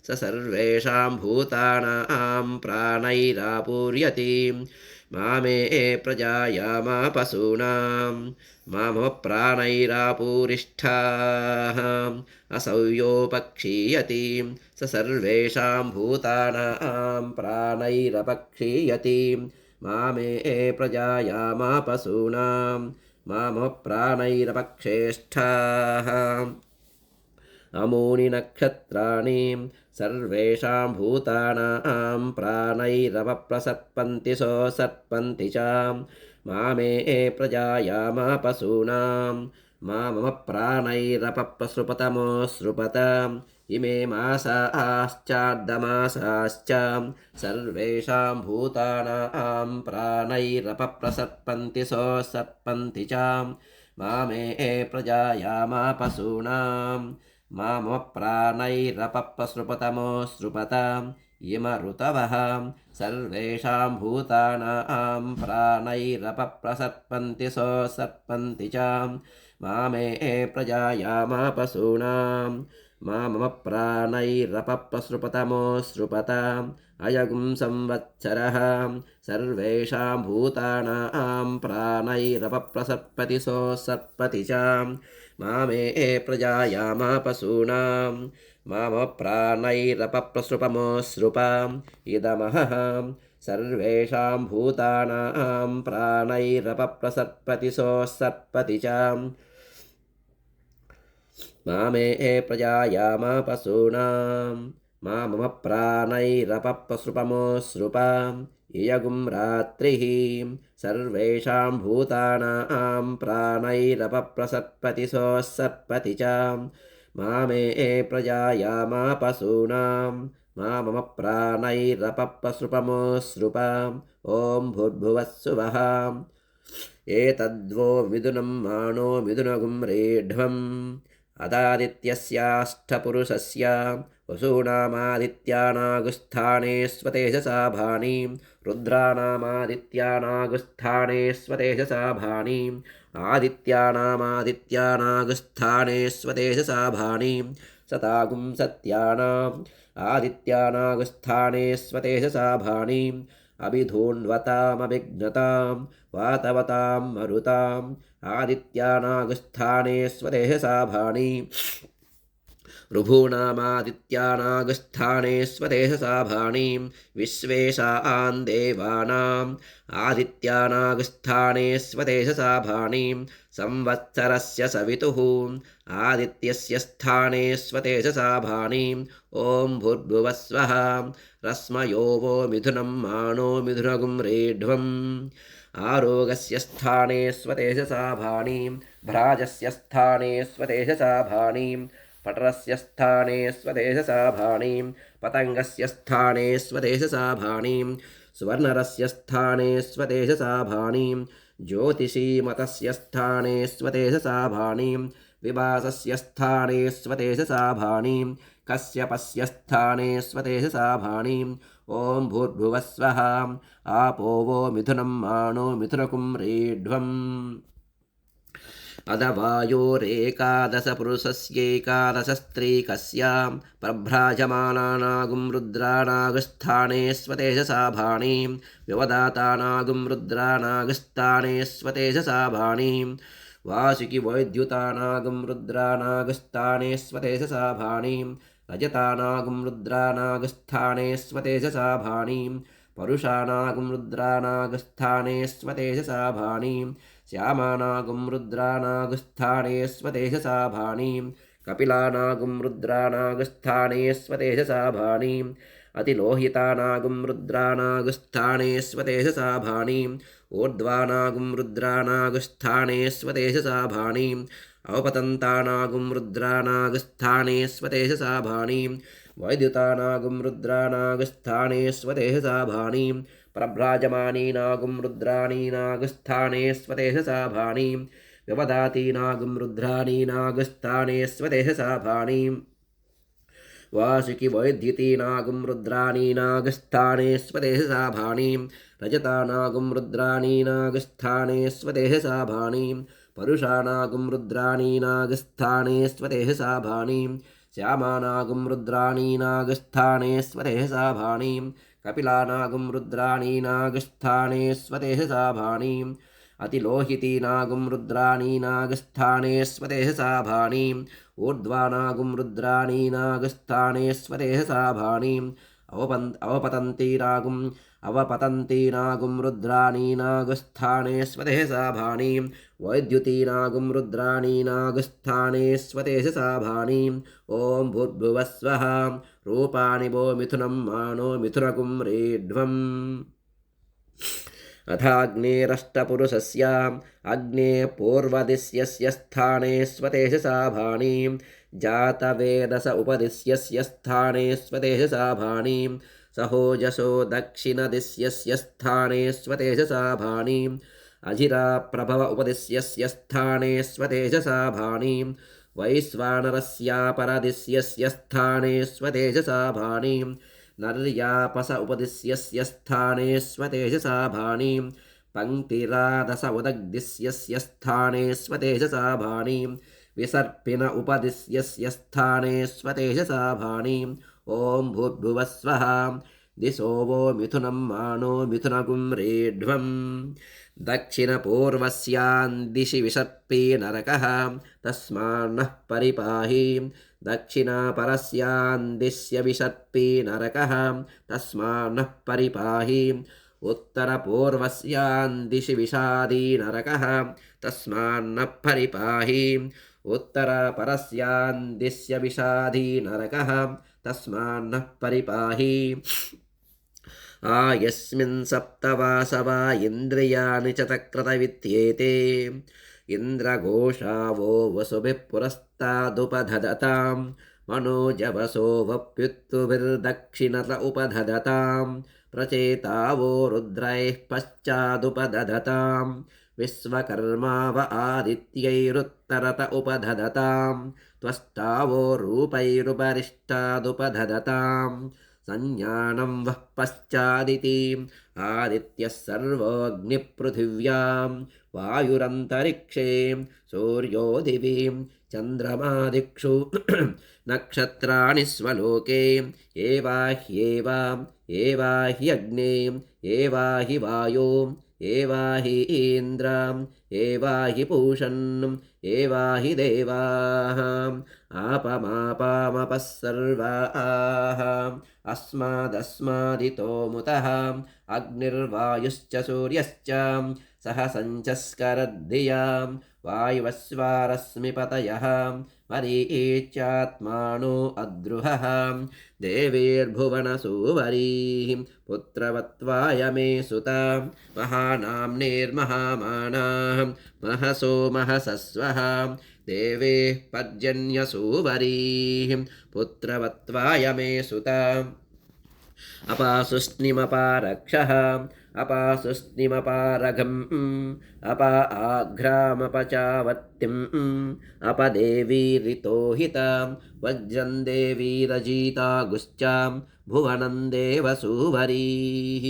Speaker 1: स सर्वेषां भूतानां प्राणैरापूर्यति मामे प्रजाया मा पशूनां मा मम प्राणैरापूरिष्ठाः असौ योपक्षीयति स सर्वेषां भूतानां प्राणैरपक्षीयति मामे प्रजाया मा पशूनां मा मम प्राणैरपक्षेष्ठाः अमूनि नक्षत्राणि सर्वेषां भूतानां प्राणैरवप्रसर्पन्ति सोऽसर्पन्ति च मामे प्रजाया मा पशूनां मा मम प्राणैरपप्रसृपतमोऽसृपत इमे मासाश्चार्धमासाश्च सर्वेषां भूतानां प्राणैरपप्रसर्पन्ति सोऽसर्पन्ति च मामे प्रजाया मा पशूनां मा मम प्राणैरपप्रसृपतमोऽसृपत इम ऋतवः सर्वेषां भूतानां प्राणैरपप्रसर्पन्ति सोऽसर्पन्ति च मामे प्रजाया मा पशूनां मा मम प्राणैरपप्रसृपतमोऽसृपत अयगुं संवत्सरः सर्वेषां भूतानां प्राणैरपप्रसर्पति सोऽसर्पति च मामे प्रजाया मा पशूनां मा मम प्राणैरपप्रसृपमोऽसृप इदमहः सर्वेषां भूतानां प्राणैरपप्रसर्पति सोऽसर्पति च मामे प्रजाया मा पशूनां मा मम प्राणैरपप्रसृपमोऽसृप इयगुं रात्रिः सर्वेषां भूतानां प्राणैरपप्रसर्पति सोऽसर्पति च मामे प्रजाया मा पशूनां मा मम प्राणैरपप्रसृपमोऽसृप ॐ भूर्भुवस्सुवः एतद्वो मिथुनं मानो मिथुनगुं रेढ्वम् अदादित्यस्याष्टपुरुषस्य वसूनामादित्यानागुस्थाने स्वतेजसा भानि रुद्राणामादित्यानागुस्थाने स्वतेजसा भानि आदित्यानामादित्यानागुस्थाने स्वतेजसा भानि सतागुं सत्यानाम् आदित्यानागुस्थाने स्वतेजसा भानि अभिधून्वतामभिघ्नतां वातवतां मरुताम् आदित्यानागुस्थाने स्वतेजसा भानि ऋभूणामादित्यानागुस्थाने स्वतेजसा भानि विश्वेशान् देवानाम् आदित्यानागुस्थाने स्वतेजसा भानि संवत्सरस्य सवितुः आदित्यस्य स्थाने स्वतेजसा भानि ॐ भूर्भुवस्वः रश्मयो वो मिथुनं मानो मिथुनगुं रेढ्वम् आरोगस्य स्थाने स्वतेजसा भानि भ्राजस्य स्थाने स्वतेजसा भानि पटरस्य स्थाने स्वतेजसा भानि पतङ्गस्य स्थाने स्वतेजसा भानि सुवर्णरस्य स्थाने स्वतेजसा भानि ज्योतिषीमतस्य स्थाने स्वतेजसा भानि विभासस्य स्थाने स्वतेजसा भानि कश्यपस्य स्थाने स्वतेजसाभाणि ॐ भूर्भुवस्वः आपो वो मिथुनं मानो मिथुनकुम्रेढ्वम् अदवायोरेकादशपुरुषस्यैकादशस्त्रीकस्यां प्रभ्राजमानानागुं रुद्रानागस्थाने स्वतेजसाभाणि व्यवदातानागुं रुद्रानागस्थाने स्वतेजसाभाणि वासुकि वैद्युतानागुं रुद्रानागस्थाने स्वतेजसाभाणि रजतानागुं रुद्रानागस्थाने स्वतेजसाभाणि परुषानागुं रुद्रानागस्थाने स्वतेजसाभाणि श्यामानागुं रुद्रानागस्थाने स्वतेजसाभाणि कपिलानागुं रुद्रानागस्थाने स्वतेजसाभाणि अतिलोहितानागुं रुद्रानागस्थाने स्वतेजसाभाणि ऊर्ध्वानागुं रुद्रानागस्थाने स्वतेजसाभाणि अवपतन्तानागुं रुद्रानागस्थाने स्वतेजसाभाणि वैद्युतानागुं रुद्रानागस्थाने स्वतेजसाभाणि प्रभ्राजमानीनागुं रुद्राणीनागस्थाने स्वतेजसाभाणि व्यवदातीनागुं रुद्राणीनागस्थाने स्वतेजसाभाणि वासुकि वैद्युतीनागुं रुद्राणीनागस्थाने स्वतेजसाभाणि रजतानागुं रुद्राणीनागस्थाने स्वतेजसाभाणि परुषानागुं रुद्राणीनागस्थाने स्वतेजसाभाणि श्यामानागुं रुद्राणीनागस्थाने स्वतेजसाभाणि कपिलानागुं रुद्राणीनागस्थाने स्वतेजसाभाणि अतिलोहितीनागुं रुद्राणीनागस्थाने स्वतेजसाभाणि ऊर्ध्वानागुं रुद्राणीनागस्थाने स्वतेजसाभाणि अवपतन्तीनागुं रुद्राणीनागस्थाने स्वतेजसाभाणि वैद्युतीनागुं रुद्राणीनागस्थाने स्वतेजसाभाणि ॐ भूर्भुवस्वः रूपाणि वो मिथुनं मानो मिथुनकुम्रेढ्वम् अथाग्नेरष्टपुरुषस्याम् अग्ने पूर्वदिश्यस्य स्थाने स्वतेजसाभाणि जातवेदस उपदिश्यस्य स्थाने स्वतेजसाभाणि सहोजसो दक्षिणदिश्यस्य स्थाने स्वतेजसाभाणि अजिराप्रभव उपदिश्यस्य स्थाने स्वतेजसाभाणि वैश्वानरस्यापरदिश्यस्य स्थाने स्वतेजसाभाणि नर्यापस उपदिश्यस्य स्थाने स्वतेजसाभाणि पङ्क्तिरादस उदग्दिश्यस्य स्थाने स्वतेजसाभाणि विसर्पिन उपदिश्यस्य स्थाने स्वतेजसाभाणि ॐ भूर्भुवस्वः दिशो वो मिथुनं मानो मिथुनकुम्रेढ्वम् दक्षिणपूर्वस्यां दिशि विसर्पी नरकः तस्मान्नः परिपाहि दक्षिणापरस्यां दिश्य विसर्पी नरकः तस्मान्नः परिपाहि उत्तरपूर्वस्यां दिशि विषादी नरकः तस्मान्नः परिपाहि उत्तरपरस्यां दिश्य विषादी नरकः तस्मान्नः परिपाहि यस्मिन् सप्तवासवा इन्द्रियाणि च तक्रतवित्येते इन्द्रघोषावो वसुभिः पुरस्तादुपधदतां मनोजवसो वप्युत्तुभिर्दक्षिणत उपधदतां प्रचेतावो रुद्रैः पश्चादुपदधतां विश्वकर्माव आदित्यैरुत्तरत उपधदतां त्वष्टावो रूपैरुपरिष्टादुपधदतां संज्ञानं वः पश्चादितीम् आदित्यः सर्वोऽग्निपृथिव्यां वायुरन्तरिक्षे सूर्यो दिवीं चन्द्रमादिक्षु नक्षत्राणि स्वलोके एवा ह्यग्ने एवा हि वायो एवा हि इन्द्रम् एवा हि पूषन् एवा हि देवाः आपमापामपः सर्वाः अस्मादस्मादितो मुतः अग्निर्वायुश्च सूर्यश्च सह सञ्चस्करद्धियां वायुवस्वारश्मिपतयः मरीच्यात्मानो अद्रुहः देवीर्भुवनसूवरीः पुत्रवत्वायमे सुता महानाम्नेर्महामानाः महसो महसस्वः देवेः पर्जन्यसूवरीः पुत्रवत्वायमे सुता अपासुष्णिमपारक्षः अपासुस्निमपारघम् अपा आघ्रामपचावर्तिम् अपदेवीरितोहितां वज्रं देवीरजितागुश्चां भुवनं देवसूवरीः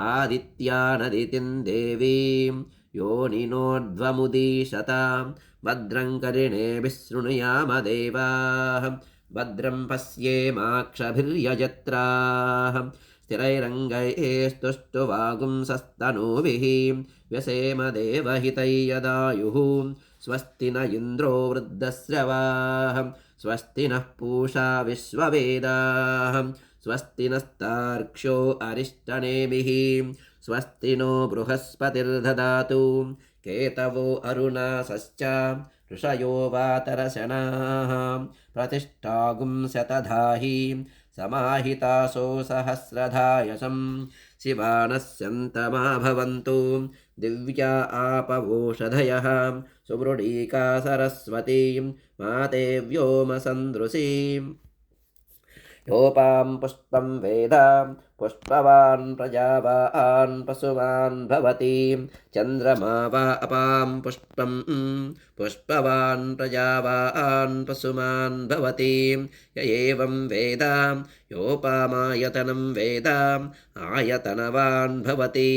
Speaker 1: आदित्यानदितिं देवीं योनिनोर्ध्वमुदीशतां भद्रं कर्णेभिः शृणुयाम देवाः भद्रं पश्येमाक्षभिर्यजत्राः स्थिरैरङ्गैस्तुष्टुवागुंसस्तनूभिः व्यसेम देवहितै यदायुः स्वस्ति न इन्द्रो वृद्धश्रवाः स्वस्ति नः पूषा विश्ववेदाः स्वस्ति नस्तार्क्ष्यो अरिष्टनेमिः स्वस्ति नो बृहस्पतिर्ददातु केतवो अरुणासश्च ऋषयो वातरशनाः प्रतिष्ठागुं शतधाहि समाहितासो सहस्रधायसं शिवानस्यन्तमा भवन्तु दिव्या आपवोषधयः सुमृडीका सरस्वतीं मातेव्योमसन्दृशीम् योपां पुष्पं वेद पुष्पवान् प्रजावान् पशुमान् भवति चन्द्रमा वा अपां पुष्पं पुष्पवान् प्रजावान् पशुमान् भवति य एवं वेद योपामायतनं वेद आयतनवान् भवति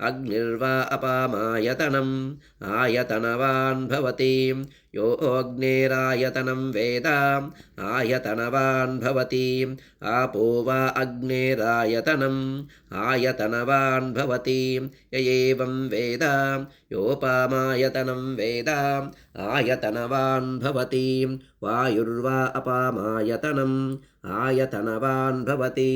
Speaker 1: अग्निर्वा अपामायतनम् आयतनवान् भवति यो अग्नेरायतनं वेद आयतनवान् भवति आपो वा अग्नेरायतनम् आयतनवान् भवति य एवं वेद योपामायतनं वेद आयतनवान् भवति वायुर्वा अपामायतनम् आयतनवान् भवति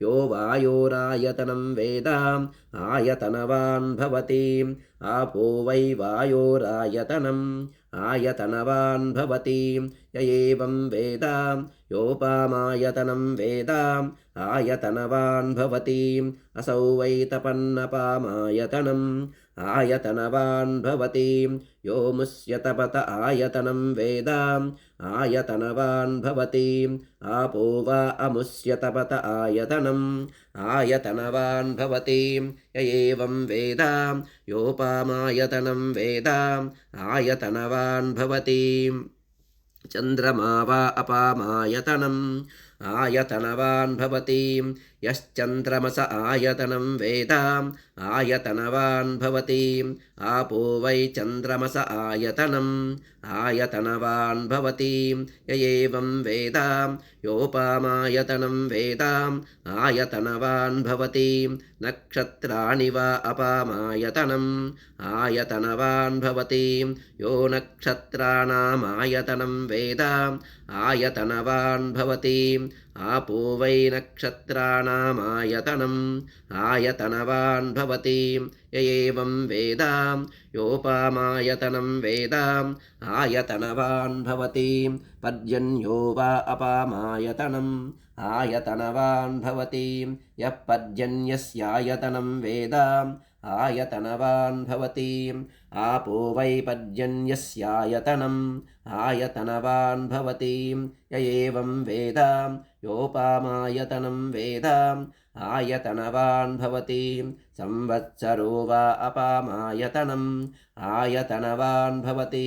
Speaker 1: यो वायोरायतनं वेद आयतनवान् भवति आपो वै वायोरायतनम् आयतनवान् भवति य एवं वेद योपामायतनं वेद आयतनवान् भवति असौ वै तपन्नपामायतनम् आयतनवान् भवति यो मुष्यतपत आयतनं वेद आयतनवान् भवति आपो वा अमुष्यतपत आयतनम् आयतनवान् भवति य एवं वेद योपामायतनं वेद आयतनवान् भवति चन्द्रमा वा अपामायतनम् आयतनवान् भवति यश्चन्द्रमस आयतनं वेद आयतनवान् भवति आपो वै चन्द्रमस आयतनम् आयतनवान् भवति य एवं वेद योपामायतनं वेद आयतनवान् भवति नक्षत्राणि वा अपामायतनम् आयतनवान् भवति यो नक्षत्राणामायतनं वेद आयतनवान् भवति आपो वै नक्षत्राणामायतनम् आयतनवान् भवति य एवं वेद योपामायतनं वेद आयतनवान् भवति पर्जन्यो वा अपामायतनम् आयतनवान् भवति यः पर्जन्यस्यायतनं वेद आयतनवान् भवति आपो वै पर्जन्यस्यायतनम् आयतनवान् भवति य एवं वेद योपामायतनं वेद आयतनवान् भवति संवत्सरो वा अपामायतनम् आयतनवान् भवति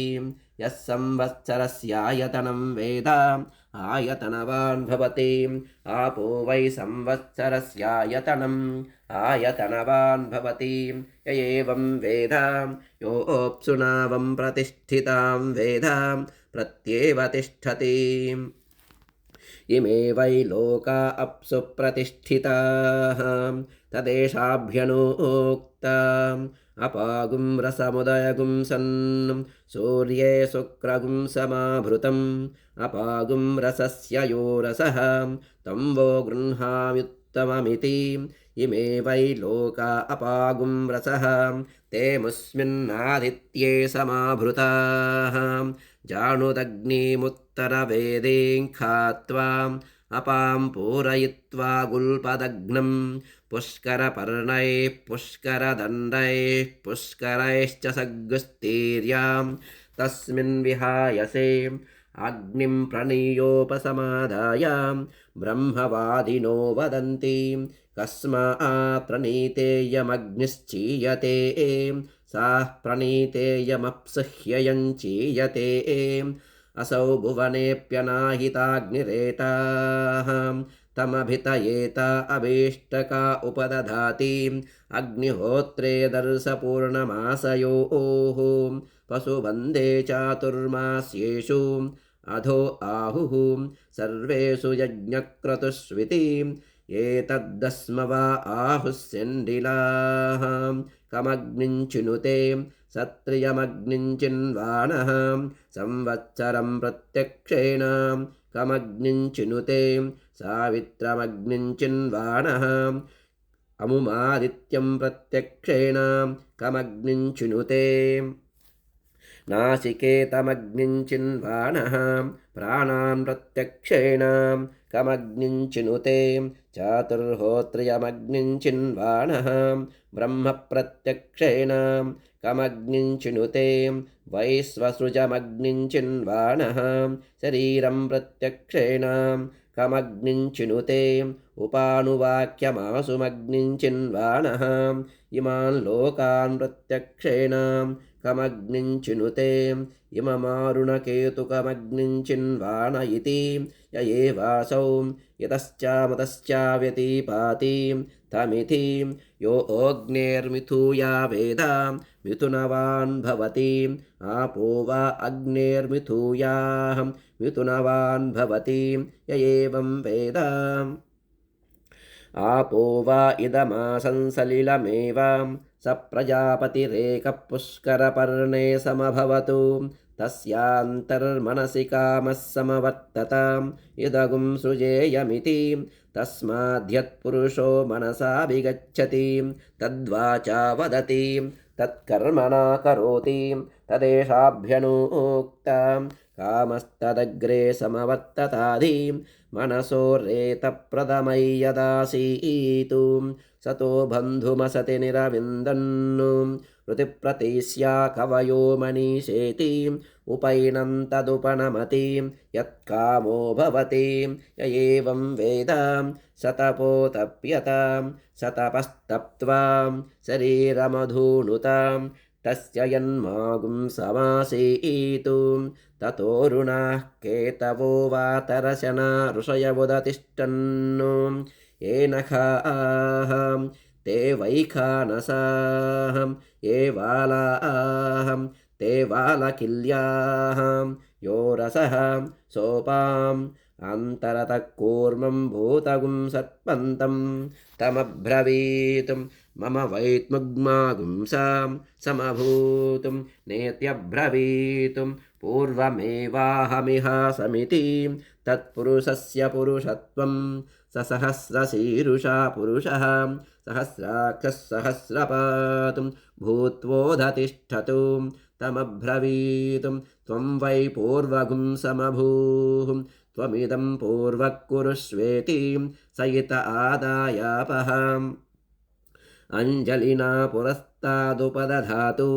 Speaker 1: यः संवत्सरस्यायतनं वेद आयतनवान् भवति आपो वै संवत्सरस्यायतनम् आयतनवान् भवति य एवं वेद योऽप्सुनावं प्रतिष्ठितां वेद प्रत्येव तिष्ठति इमे वै लोका अप्सु प्रतिष्ठिताः तदेशाभ्यनोक्ताम् अपागुं रसमुदयगुं सन् सूर्ये शुक्रगुं समाभृतम् अपागुं रसस्य यो रसः तं वो गृह्णाम्युत्तममिति इमे वै लोका अपागुं रसः ते मुस्मिन्नादित्ये समाभृताः जानुदग्निमुत्तरवेदीं खात्वा अपां पूरयित्वा गुल्पदग्नं पुष्करपर्णैः पुष्करदण्डैः पुष्करैश्च सग्गुस्तीर्यां तस्मिन् विहायसे अग्निं प्रणीयोपसमादाय ब्रह्मवादिनो वदन्ति कस्मात् प्रणीतेयमग्निश्चीयते साः प्रणीतेयमप्सह्ययं चीयते असौ भुवनेऽप्यनाहिताग्निरेताः तमभितयेत अभीष्टका उपदधाति अग्निहोत्रे दर्शपूर्णमासयोः पशुबन्धे चातुर्मास्येषु अधो आहुः सर्वेषु यज्ञक्रतुष्विति एतद्दस्म वा आहुस्यण्डिलाः कमग्निं चिनुते सत्रियमग्निं चिन्वाणः संवत्सरं प्रत्यक्षेण कमग्निं चिनुते सावित्रमग्निं चिन्वाणः अमुमादित्यं प्रत्यक्षेण कमग्निं चिनुते नासिकेतमग्निं चिन्वाणः प्राणान् प्रत्यक्षेण कमग्निं चिनुते चातुर्होत्र्यमग्निं चिन्वाणः ब्रह्म प्रत्यक्षेण कमग्निं चिनुते वैश्वसृजमग्निं चिन्वाणः शरीरं प्रत्यक्षेण कमग्निं चिनुते उपानुवाक्यमासुमग्निं चिन्वाणः इमान् लोकान् प्रत्यक्षेण कमग्निं चिनुते इममारुणकेतुकमग्निं चिन्वाण इति य एवासौ यतश्चामतश्चाव्यतिपाति तमिति यो अग्नेर्मिथुया वेद मिथुनवान् भवति आपो वा अग्नेर्मिथुयाः मिथुनवान् भवति य एवं वेद आपो वा इदमासंसलिलमेव स प्रजापतिरेकः पुष्करपर्णे समभवतु तस्यान्तर्मनसि कामः समवर्तत इदगुं सृजेयमिति तस्माद्यत्पुरुषो मनसा विगच्छति तद्वाचा वदति तत्कर्मणा करोति तदेषाभ्यनुक्ता कामस्तदग्रे समवर्तताधि मनसो रेतप्रदमै यदासीतु सतो बन्धुमसति निरविन्दन्नु ऋतिप्रतिस्या कवयो मनीषेति उपैनं तदुपनमति यत्कामो भवति य एवं वेद सतपोतप्यत सतपस्तप्त्वा शरीरमधूनुतां तस्य यन्मागुं समासीतु ततोरुणाः केतवो वातरशना ऋषयवुदतिष्ठन्नु येनखाः ते वैखानसाः ये वालाः ते वालकिल्याः यो रसः सोपाम् अन्तरतः कूर्मं भूतगुं सत्पन्तं तमब्रवीतुं मम वैत्मुग्मागुंसां समभूतुं नेत्यब्रवीतुं पूर्वमेवाहमिहासमिति तत्पुरुषस्य पुरुषत्वं सहस्रशीरुषा पुरुषः सहस्राक्षः सहस्रपातुं भूत्वोदतिष्ठतु तमब्रवीतुं त्वं वै पूर्वगुं समभूः त्वमिदं पूर्वः कुरुष्वेति सयित आदायापहम् अञ्जलिना पुरस्तादुपदधातु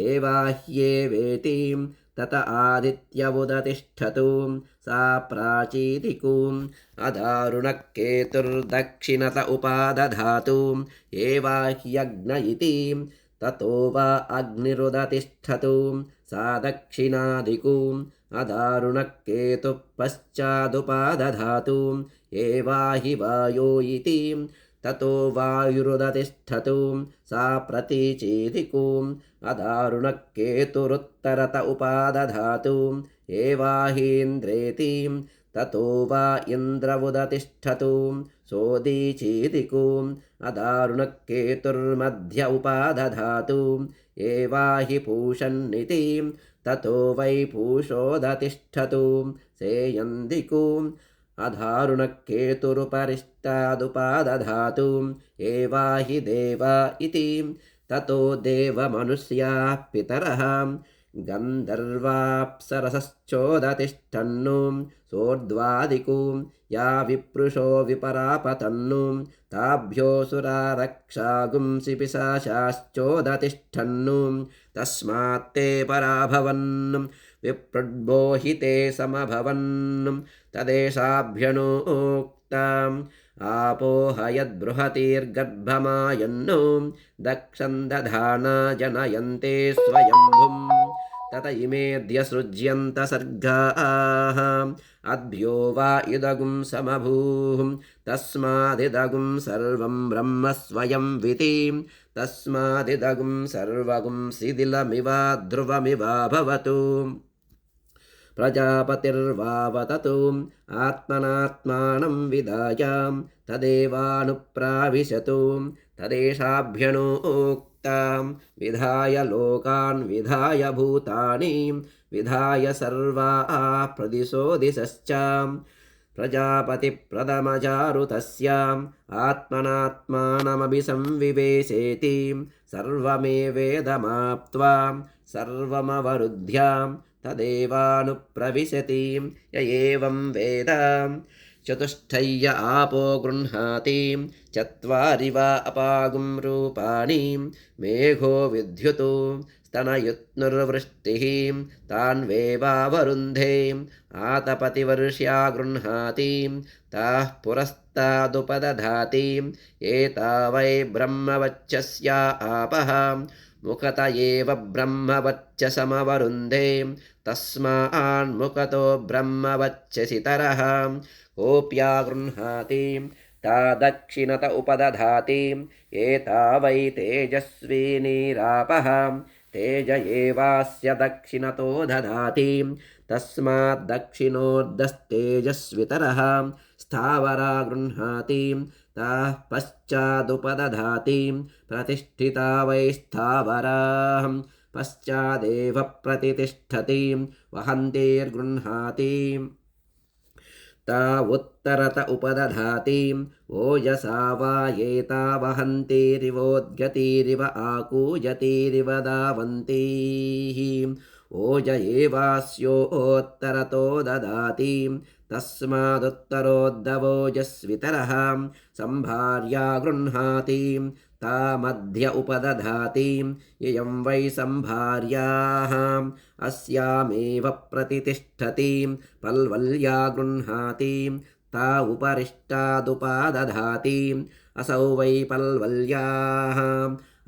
Speaker 1: एवाह्येवेति तत आदित्यवुदतिष्ठतु सा प्राचीदिकूम् अदारुणकेतुर्दक्षिणत उपादधातु एवाह्यग्न इति ततो वा अग्निरुदतिष्ठतु सा दक्षिणादिकूम् अदारुणकेतुः पश्चादुपादधातु एवाहि वायो इति ततो वायुरुदतिष्ठतु सा प्रतीचीदिकूम् अदारुणकेतुरुत्तरत उपादधातु एवाहीन्द्रेति ततो वा इन्द्रवुदतिष्ठतु सोदीचीदिकूम् अदारुणकेतुर्मध्य उपादधातु एवाहि पूषन्निति ततो वै पूषोदतिष्ठतु सेयन्दिकूम् अधारुणकेतुरुपरिष्टादुपादधातु एवाहि देव इति ततो देवमनुष्याः पितरः गन्धर्वाप्सरसश्चोदतिष्ठन्नु सोर्ध्वादिकूं या विप्रुषो विपरापतन्नु ताभ्योऽसुरारक्षागुंसि पिशाचाश्चोदतिष्ठन्नु तस्मात्ते पराभवन् विप्रुड्बोहिते समभवन् तदेशाभ्यनुक्ता आपोहयद्बृहतीर्गर्भमायन्नो दक्षं दधाना जनयन्ते स्वयंभुम् तत इमेऽद्य सृज्यन्त सर्गाः अद्भ्यो वा इदगुं समभूः तस्मादिदगुं सर्वं ब्रह्म स्वयं विति तस्मादिदगुं सर्वगुं शिथिलमिव ध्रुवमिवाभवतु प्रजापतिर्वावततु आत्मनात्मानं विदाय तदेवानुप्राविशतु तदेशाभ्यणोक्तां विधाय लोकान् विधाय भूतानि विधाय सर्वाः प्रदिशो दिशश्च प्रजापतिप्रथमजारुतस्याम् आत्मनात्मानमभिसंविवेशेति सर्वमेवेदमाप्त्वा सर्वमवरुद्ध्यां तदेवानुप्रविशति य एवं वेद चतुष्टय्य आपो गृह्णाति चत्वारि वा अपागुं रूपाणि मेघो विद्युतो स्तनयुत्नुर्वृष्टिः तान् वेवावरुन्धे आतपतिवर्ष्या गृह्णाति ताः पुरस्तादुपदधाति एता वै ब्रह्मवच्चस्या आपः मुखत एव ब्रह्मवच्चसमवरुन्धे तस्मान्मुखतो ब्रह्मवच्चसितरः कोऽप्या गृह्णाति ता दक्षिणत उपदधाति एता वै तेजस्विनीरापः तेज एवास्य दक्षिणतो दधाति तस्माद्दक्षिणोर्धस्तेजस्वितरः स्थावरा गृह्णाति ताः पश्चादुपदधाति प्रतिष्ठिता वै स्थावराः पश्चादेव प्रतितिष्ठति वहन्तिर्गृह्णाति ता उत्तरत उपदधाति ओजसा वा एता वहन्तिरिवोद्गतिरिव आकूजतिरिव धावन्तीः ओज एवास्योत्तरतो ददाति तस्मादुत्तरोद्धवोजस्वितरः सम्भार्या गृह्णाति ता मध्य उपदधाति इयं वै सम्भार्याः अस्यामेव प्रतितिष्ठति पल्वल्या गृह्णाति ता उपरिष्टादुपादधाति असौ वै पल्वल्याः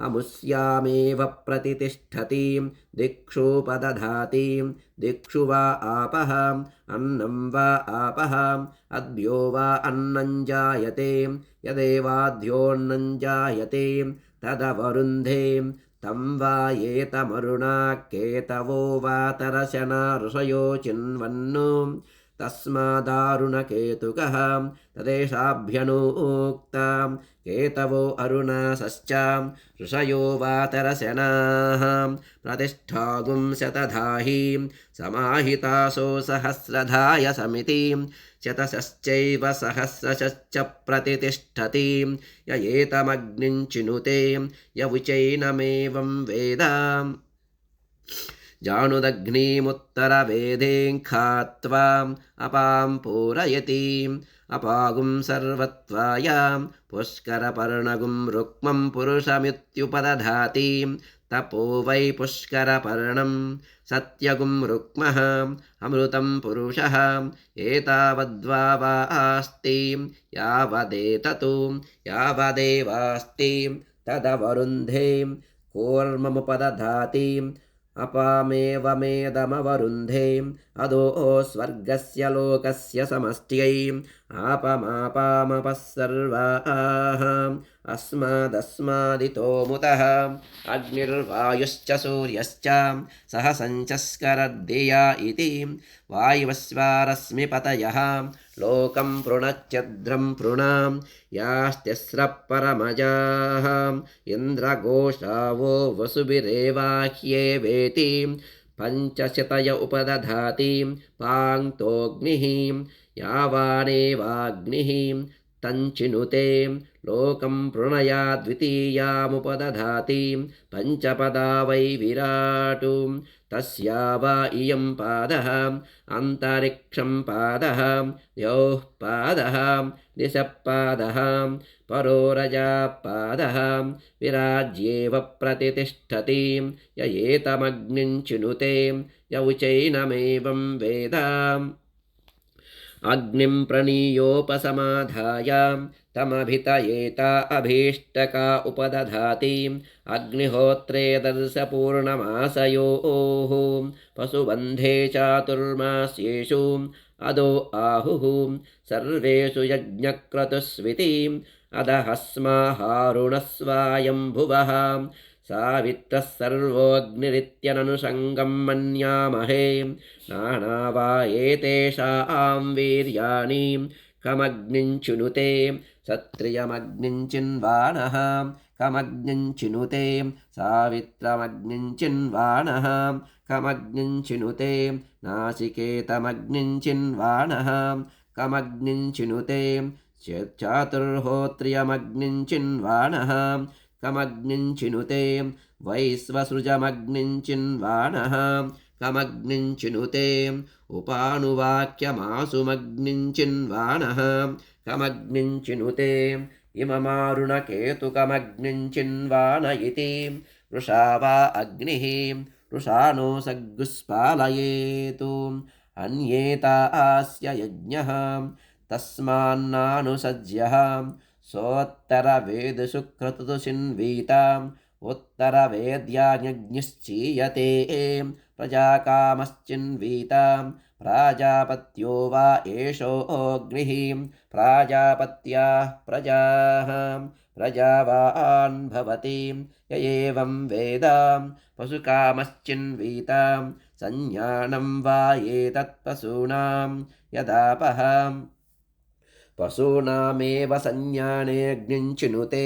Speaker 1: अमुष्यामेव प्रतितिष्ठति दिक्षुपदधाति दिक्षु वा आपः अन्नं वा आपः अद्भ्यो वा अन्नं जायते यदेवाद्योऽन्नं जायते तदवरुन्धे तं वा एतमरुणा केतवो वा तरशना ऋषयो चिन्वन्नु तस्मादारुणकेतुकः तदेशाभ्यनोक्तां केतवो अरुणासश्च ऋषयो वातरसनाः प्रतिष्ठागुं शतधाहि समाहितासो सहस्रधाय समिति शतशश्चैव सहस्रशश्च प्रतितिष्ठति य एतमग्निं चिनुते य विचैनमेवं वेद जानुदग्निमुत्तरवेदें खात्वा अपां पूरयति अपागुं सर्वत्वायां पुष्करपर्णगुं रुक्मं पुरुषमित्युपदधाति तपो वै पुष्करपर्णं सत्यगुं रुक्मः अमृतं पुरुषः एतावद्वा वा अस्ति यावदेततु यावदेवास्ति तदवरुन्धे कूर्ममुपदधाति अपामेवमेदमवरुन्धे अदो स्वर्गस्य लोकस्य समष्ट्यै आपमापामपः सर्वाः अस्मादस्मादितो मुतः अग्निर्वायुश्च सूर्यश्च सह सञ्चस्करद्धिया इति वायुवस्वारश्मिपतयः लोकं पृणच्छद्रं पृणां यास्तिस्रः परमजाः इन्द्रघोषावो वसुभिरेवाह्येवेति पञ्चशतय उपदधाति पाङ्क्तोऽग्निः यावानेवाग्निः तञ्चिनुते लोकं पृणया द्वितीयामुपदधाति पञ्चपदा वै विराटु तस्या वा इयं पादः अन्तरिक्षं पादः द्यौः पादः दिशः पादः परोरजाः पादः विराज्येव प्रतितिष्ठति य एतमग्निं चिनुते य उचैनमेवं वेद अग्निं प्रणीयोपसमाधाय तमभितयेता अभीष्टका उपदधाति अग्निहोत्रे दर्शपूर्णमासयोः पशुबन्धे चातुर्मास्येषु अदो आहुः सर्वेषु यज्ञक्रतुस्वितिम् अदहस्माहारुणस्वायम्भुवः सावित्रः सर्वोऽग्निरित्यननुषङ्गं मन्यामहे नानावा एतेषां वीर्याणि कमग्निञ्चिनुते सत्रियमग्निञ्चिन्वाणः कमग्निञ्चिनुते सावित्रमग्निञ्चिन्वाणः कमग्निञ्चिनुते नासिकेतमग्निञ्चिन्वाणः कमग्निञ्चिनुते चातुर्होत्रियमग्निञ्चिन्वाणः कमग्निञ्चिनुते वैश्वसृजमग्निञ्चिन्वाणः कमग्निञ्चिनुते उपानुवाक्यमासुमग्निञ्चिन्वाणः कमग्निञ्चिनुते इममारुणकेतुकमग्निञ्चिन्वाण इति वृषा वा अग्निः वृषाणो सग्गुस्पालयेतु अन्येतास्य यज्ञः तस्मान्नानुसज्यः सोत्तरवेदशुक्रतुषिन्वीताम् उत्तरवेद्याज्ञश्चीयते प्रजाकामश्चिन्वीताम् प्राजापत्यो वा एषो अग्निः प्राजापत्याः प्रजाः प्रजावान् भवति य एवं वेद पशुकामश्चिन्वीतां संज्ञानं वा एतत्पशूनां यदापः पशूनामेव संज्ञानेऽग्निञ्चिनुते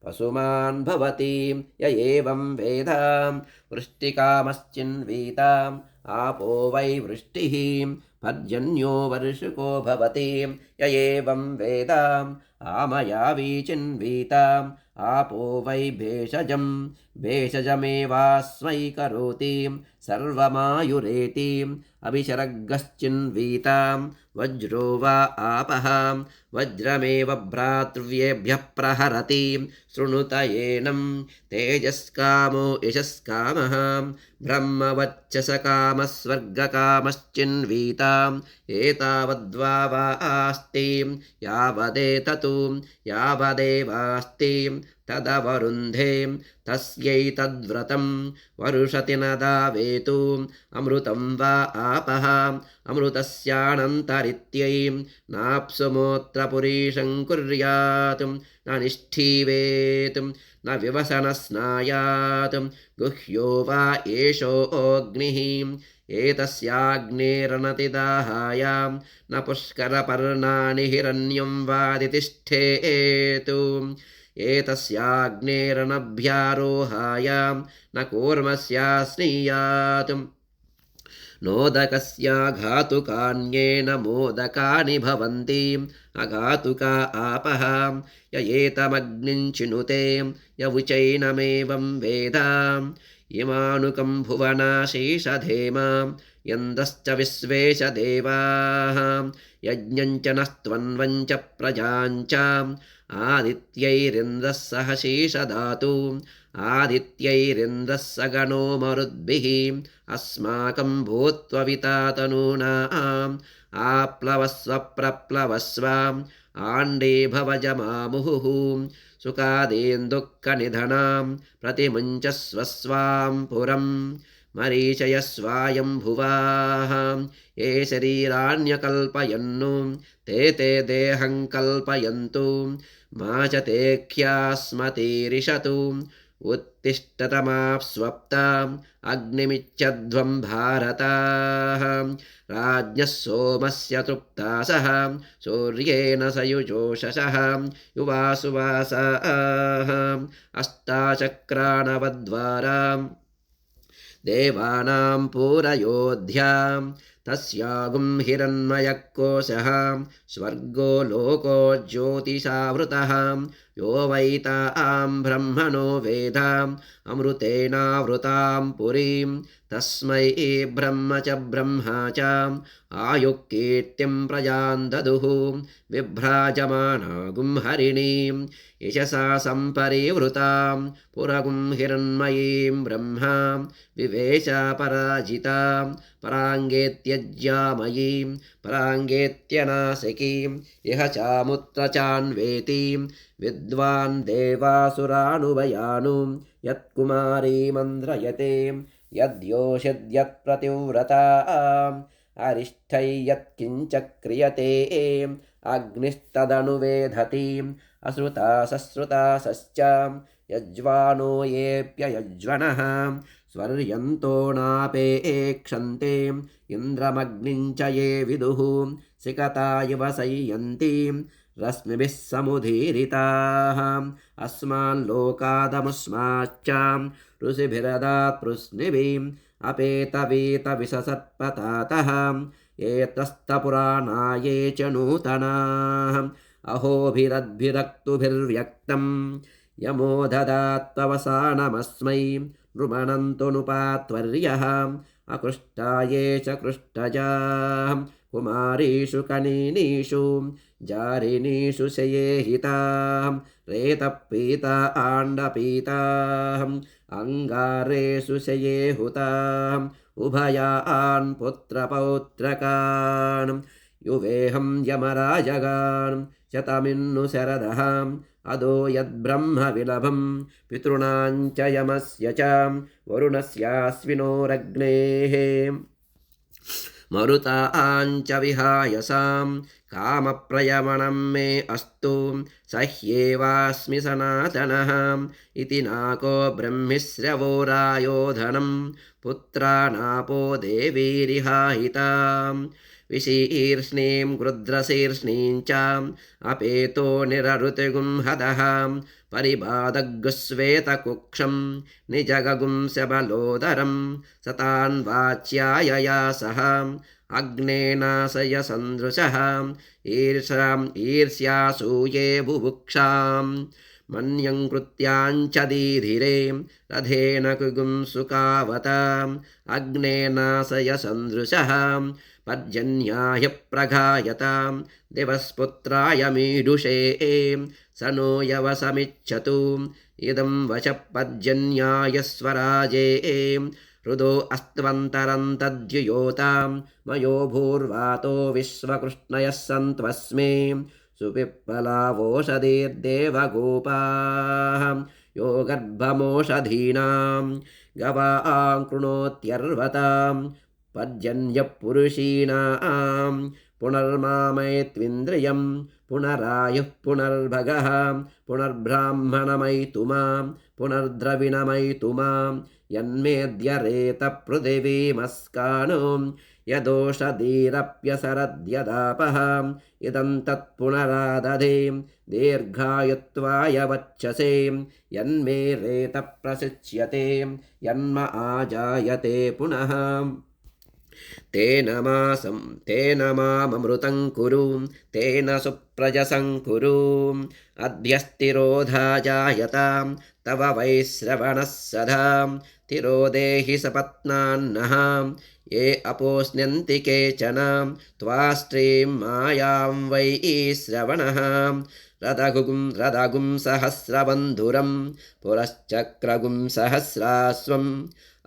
Speaker 1: पशुमान् भवति य एवं वेद वृष्टिकामश्चिन्वीताम् आपो वै वृष्टिः पर्जन्यो वर्षुको भवति य एवं वेद आमयावी चिन्वीताम् आपो वै भेषजं भेषजमेवास्मै करोति सर्वमायुरेति अभिशरगश्चिन्वीतां वज्रो वा आपः वज्रमेव भ्रातृव्येभ्यः प्रहरति शृणुत एनं तेजस्कामो यशस्कामः ब्रह्मवच्चसकामस्वर्गकामश्चिन्वीताम् एतावद्वा वा आस्ति यावदेततु यावदेवास्ति तदवरुन्धे तस्यैतद्व्रतं वरुषति न दावेतु अमृतं वा आपः अमृतस्यानन्तरित्यै नाप्सुमोत्रपुरीशं कुर्यात् न निष्ठीवेत् न विवसनस्नायात् गुह्यो वा एषो अग्निः एतस्याग्नेरनतिदाहाय न पुष्करपर्णानि हिरण्यं वादितिष्ठेतु एतस्याग्नेरनभ्यारोहाय न कूर्मस्यास्नीयात् नोदकस्याघातुकान्येन मोदकानि भवन्ति अघातुका आपः य एतमग्निञ्चिनुते य उचैनमेवं वेद इमानुकं भुवनाशीषधेम यन्दश्च विश्वेश देवाः यज्ञञ्च नस्त्वन्वञ्च प्रजाञ्च आदित्यैरिन्द्रः सह शीषदातु आदित्यैरिन्द्रः सगणो मरुद्भिः अस्माकं भूत्वविता तनूनाम् आप्लवस्व प्रप्लवस्व आण्डे भवजमामुहुः सुखादेन्दुःखनिधनां प्रतिमुञ्चस्व स्वां पुरं मरीचयस्वायम्भुवाः ये शरीराण्यकल्पयन्नु ते देहं कल्पयन्तु मा च ते ख्यास्मतीरिषतु उत्तिष्ठतमाप्स्वप्ताम् अग्निमिच्छध्वं भारताः राज्ञः सोमस्य तृप्तासः सूर्येण सयुजोषसः युवासुवासाः अष्टाचक्रानवद्वाराम् देवानां पूरयोध्यां तस्यागुं हिरण्मयकोशः स्वर्गो लोको ज्योतिषावृतः यो वैतां ब्रह्मणो वेदाम् अमृतेनावृतां पुरीं तस्मै ब्रह्म च ब्रह्मा च आयुक्कीर्तिं प्रजां ददुः विभ्राजमानागुं हरिणीं यशसा सम्परिवृतां पुरगुं हिरण्मयीं ब्रह्मा विवेशा पराजितां पराङ्गेत्यज्यामयीं पराङ्गेत्यनासिकीं इह चामुत्र चान्वेतीं विद्वान् देवासुरानुभयानुं यत्कुमारीमन्द्रयते यद्योषिद्यत्प्रतिव्रता अरिष्ठै यत्किञ्च क्रियते अग्निस्तदनुवेधतीम् अश्रुता सश्रुतासश्च यज्वानो येऽप्ययज्वनः स्वर्यन्तो नापेक्षन्ते इन्द्रमग्निं च ये विदुः सिकता इव संयन्तीं रश्मिभिः समुदीरिताः अस्मान् लोकादमुष्माश्च ऋषिभिरदात् पृश्निभिम् अपेतवीतविशसत्पतातः एतस्तपुराणाये च नूतनाः अहोभिरद्भिरक्तुभिर्व्यक्तं यमो ददात्ववसानमस्मै नृमणन्तुनुपात्वर्यः अकृष्टाये च कृष्टजाः कुमारीषु कनीनीषु जारिनीषु शयेहिताः रेतपीता आण्डपीताः अङ्गारेषु शयेहुताः उभयान् पुत्रपौत्रकान् युवेहं यमराजगान् शतमिन्नु शरदः अदो यद्ब्रह्मविलभं पितॄणां च यमस्य च वरुणस्याश्विनोरग्नेः मरुतां च विहायसां कामप्रयमणं मे अस्तु सह्येवास्मि सनातनः इति नाको ब्रह्मिश्रवो रायोधनं पुत्रानापो देवीरिहाहिताम् विशीर्ष्णीं गृध्रशीर्ष्णीं च अपेतो निरऋतिगुं हदः परिबाधगुस्वेतकुक्षं निजगगुं सबलोदरं सतान् वाच्यायया सह अग्नेनाशय सन्दृशः ईर्ष्यासूये बुभुक्षां मन्यं कृत्याञ्च दीधिरे रथेन कुगुं सुकावताम् अग्नेनाशय सन्दृशः पर्जन्याय प्रघायतां दिवस्पुत्राय मीडुषे स नो यवसमिच्छतु इदं वच पर्जन्याय स्वराजे हृदो अस्त्वन्तरं तद्युयोतां मयो भूर्वातो विश्वकृष्णयः सन्त्वस्मे सुपिप्पलावोषधीर्देवगोपाः यो गर्भमोषधीनां गवां कृणोत्यर्वतां पर्जन्यपुरुषीणां पुनर्मामयत्विन्द्रियं पुनरायुः पुनर्भगः पुनर्ब्राह्मणमयितु मां पुनर्द्रविणमयितु मां यन्मेद्यरेतपृथिवीमस्कानो यदोषधीरप्यसरद्यदापः इदं तत्पुनरादधे दीर्घायुत्वाय वच्छसे यन्मे रेतप्रशिच्यते यन्म आजायते पुनः तेन माममृतं कुरु तेन सुप्रजसं कुरु अभ्यस्तिरोधा जायतां तव वैश्रवणः सदा तिरोदेहि सपत्नान्नः ये अपोस्न्यन्ति केचन त्वाष्ट्रीं मायां वै श्रवणः रदगुं सहस्रबन्धुरं पुरश्चक्रगुं सहस्राश्वम्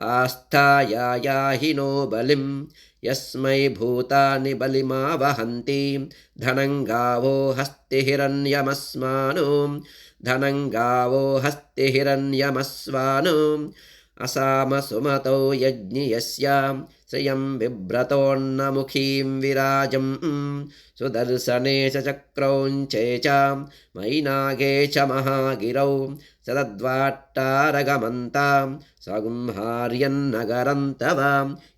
Speaker 1: आस्थायाहि नो बलिं यस्मै भूतानि बलिमावहन्ति धनं गावो हस्तिहिरण्यमस्मानो धनं गावो हस्तिहिरण्यमस्वानो असामसुमतो यज्ञियस्यां श्रियं बिभ्रतोन्नमुखीं विराजं सुदर्शने च चक्रौञ्चे च मैनागे च महागिरौ सदद्वाट्टारगमन्तां सगुंहार्यन्नगरं तव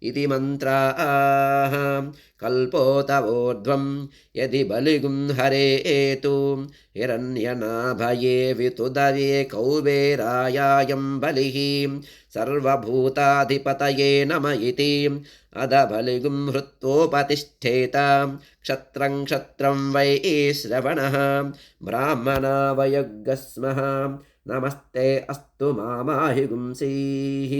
Speaker 1: इति मन्त्राः कल्पोतवोर्ध्वं यदि बलिगुं हरेतु हिरण्यनाभये वितुदये कौबेरायायं बलिः सर्वभूताधिपतये नम इति अदबलिगुं हृत्वोपतिष्ठेत क्षत्रं क्षत्रं वै श्रवणः ब्राह्मणा वयग्गस्मः नमस्ते अस्तु मामाहिगुंसीः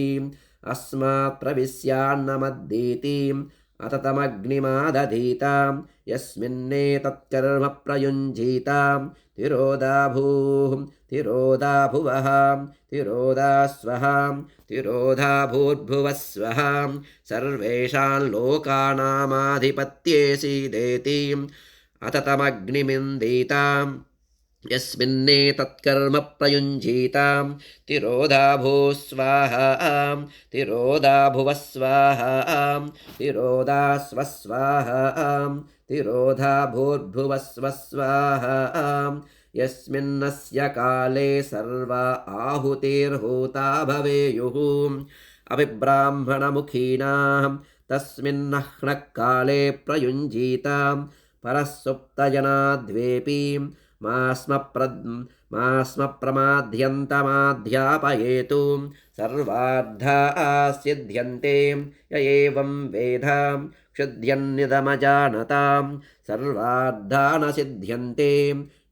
Speaker 1: अस्मात् प्रविश्यान्नमद्दीतिम् अततमग्निमादधीतां यस्मिन्नेतत्कर्म प्रयुञ्जीतां तिरोदाभूः तिरोधा भुवः तिरोधा स्वः तिरोधा भूर्भुवः स्वः सर्वेषां लोकानामाधिपत्ये सीदेति अततमग्निमिन्दीताम् यस्मिन्नेतत्कर्म प्रयुञ्जीतां तिरोधा भूः स्वाहा तिरोधा भुवः स्वाहा तिरोधा स्वः स्वाहा तिरोधा भूर्भुवः स्वः स्वाहा यस्मिन्नस्य काले सर्वा आहुतिर्हूता भवेयुः अभिब्राह्मणमुखीनां तस्मिन्नह्नः काले प्रयुञ्जीतां परः सुप्तजनाद्वेपि मास्म प्रमाद्यन्तमाध्यापयेतु सर्वार्धाः सिद्ध्यन्ते य एवं वेद क्षुध्यन्निदमजानतां सर्वार्धा न सिद्ध्यन्ते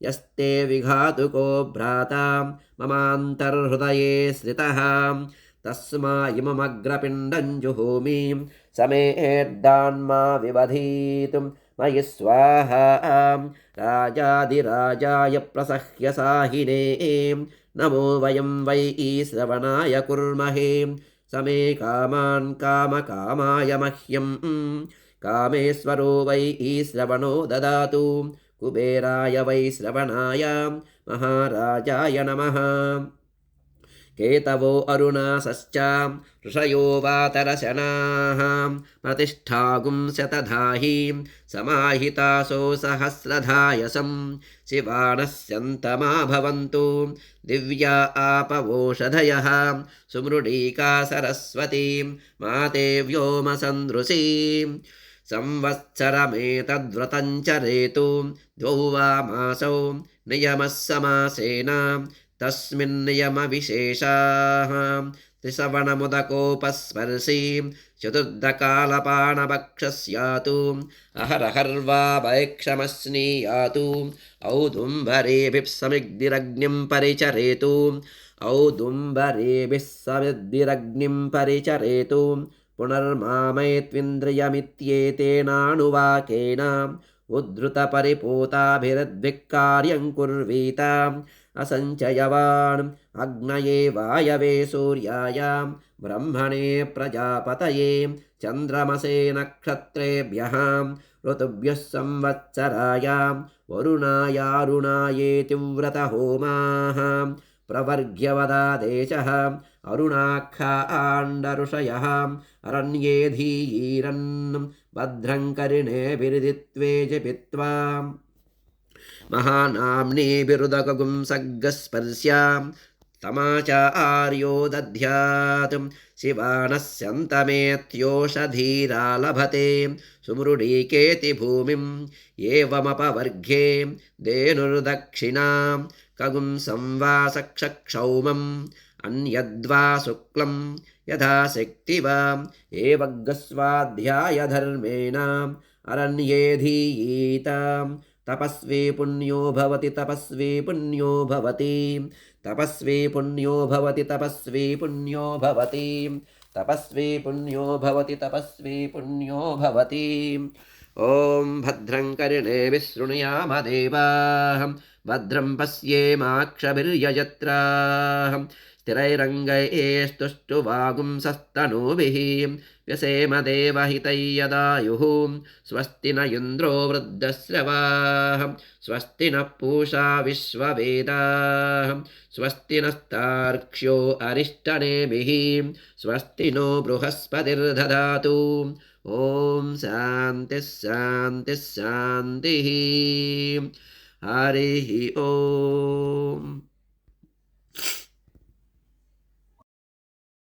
Speaker 1: यस्ते विघातुको भ्राता ममान्तर्हृदये स्थितः तस्मा इममग्रपिण्डं जुहोमि समेर्दान्मा विवधीतुं मयि स्वाहा राजाधिराजाय प्रसह्य साहिने नमो वयं वै श्रवणाय कुर्महे समे कामान् कामकामाय मह्यं कामेश्वरो वै श्रवणो ददातु कुबेराय वै श्रवणाय महाराजाय नमः केतवो अरुणासश्च ऋषयो वातरशनाः प्रतिष्ठागुं शतधाहि समाहितासो सहस्रधायसं शिवानस्यन्तमा भवन्तु दिव्या आपवोषधयः सुमृडीका सरस्वती माते व्योमसन्दृशी संवत्सरमेतद्व्रतं चरेतु द्वौ वा मासौ नियमः समासेन तस्मिन्नियमविशेषाः त्रिसवणमुदकोपस्पर्शी चतुर्दकालपाणभक्षस्यातु अहरहर्वा वैक्षमस्नीयातु औदुम्बरेभिः समिग्धिरग्निं परिचरेतु औदुम्बरेभिः समिद्भिरग्निं परिचरेतु पुनर्मामयत्विन्द्रियमित्येतेनानुवाकेन उद्धृतपरिपूताभिरद्भिः कार्यं कुर्वीताम् असञ्चयवान् अग्नये वायवे सूर्याय ब्रह्मणे प्रजापतये चन्द्रमसे नक्षत्रेभ्यः ऋतुभ्यः संवत्सराय वरुणायारुणायेति व्रतहोमाः प्रवर्ग्यवदादेशः अरुणाख्याण्डऋषयः अरण्ये धीरन् भद्रं करिणेभिरिदित्वे जपित्वा महानाम्नीभिरुदकगुं सग्गस्पर्श्यां तमाचार्यो दध्यात् शिवानस्यन्तमेत्योषधीरा लभते सुमृडीकेति भूमिं एवमपवर्गे धेनुर्दक्षिणां कगुं संवासक्षक्षौमम् अन्यद्वा शुक्लं यथा शक्तिवा एवग्स्वाध्यायधर्मेण अरण्ये धीयीतां तपस्वी पुण्यो भवति तपस्वी पुण्यो भवति तपस्वी पुण्यो भवति तपस्वी पुण्यो भवति तपस्वी पुण्यो भवति तपस्वी पुण्यो भवति ॐ भद्रं कर्णेभिः शृणुयाम देवाः भद्रं पश्येमाक्षभिर्यजत्राः स्थिरैरङ्गैस्तुष्टुवागुंसस्तनूभिः व्यसेम देवहितैयदायुः स्वस्ति न इन्द्रो वृद्धश्रवाः स्वस्ति नः पूषा विश्ववेदाः स्वस्ति नस्तार्क्ष्यो अरिष्टनेमिः स्वस्ति नो बृहस्पतिर्दधातु ॐ शान्तिः शान्तिः शान्तिः हरिः ॐ।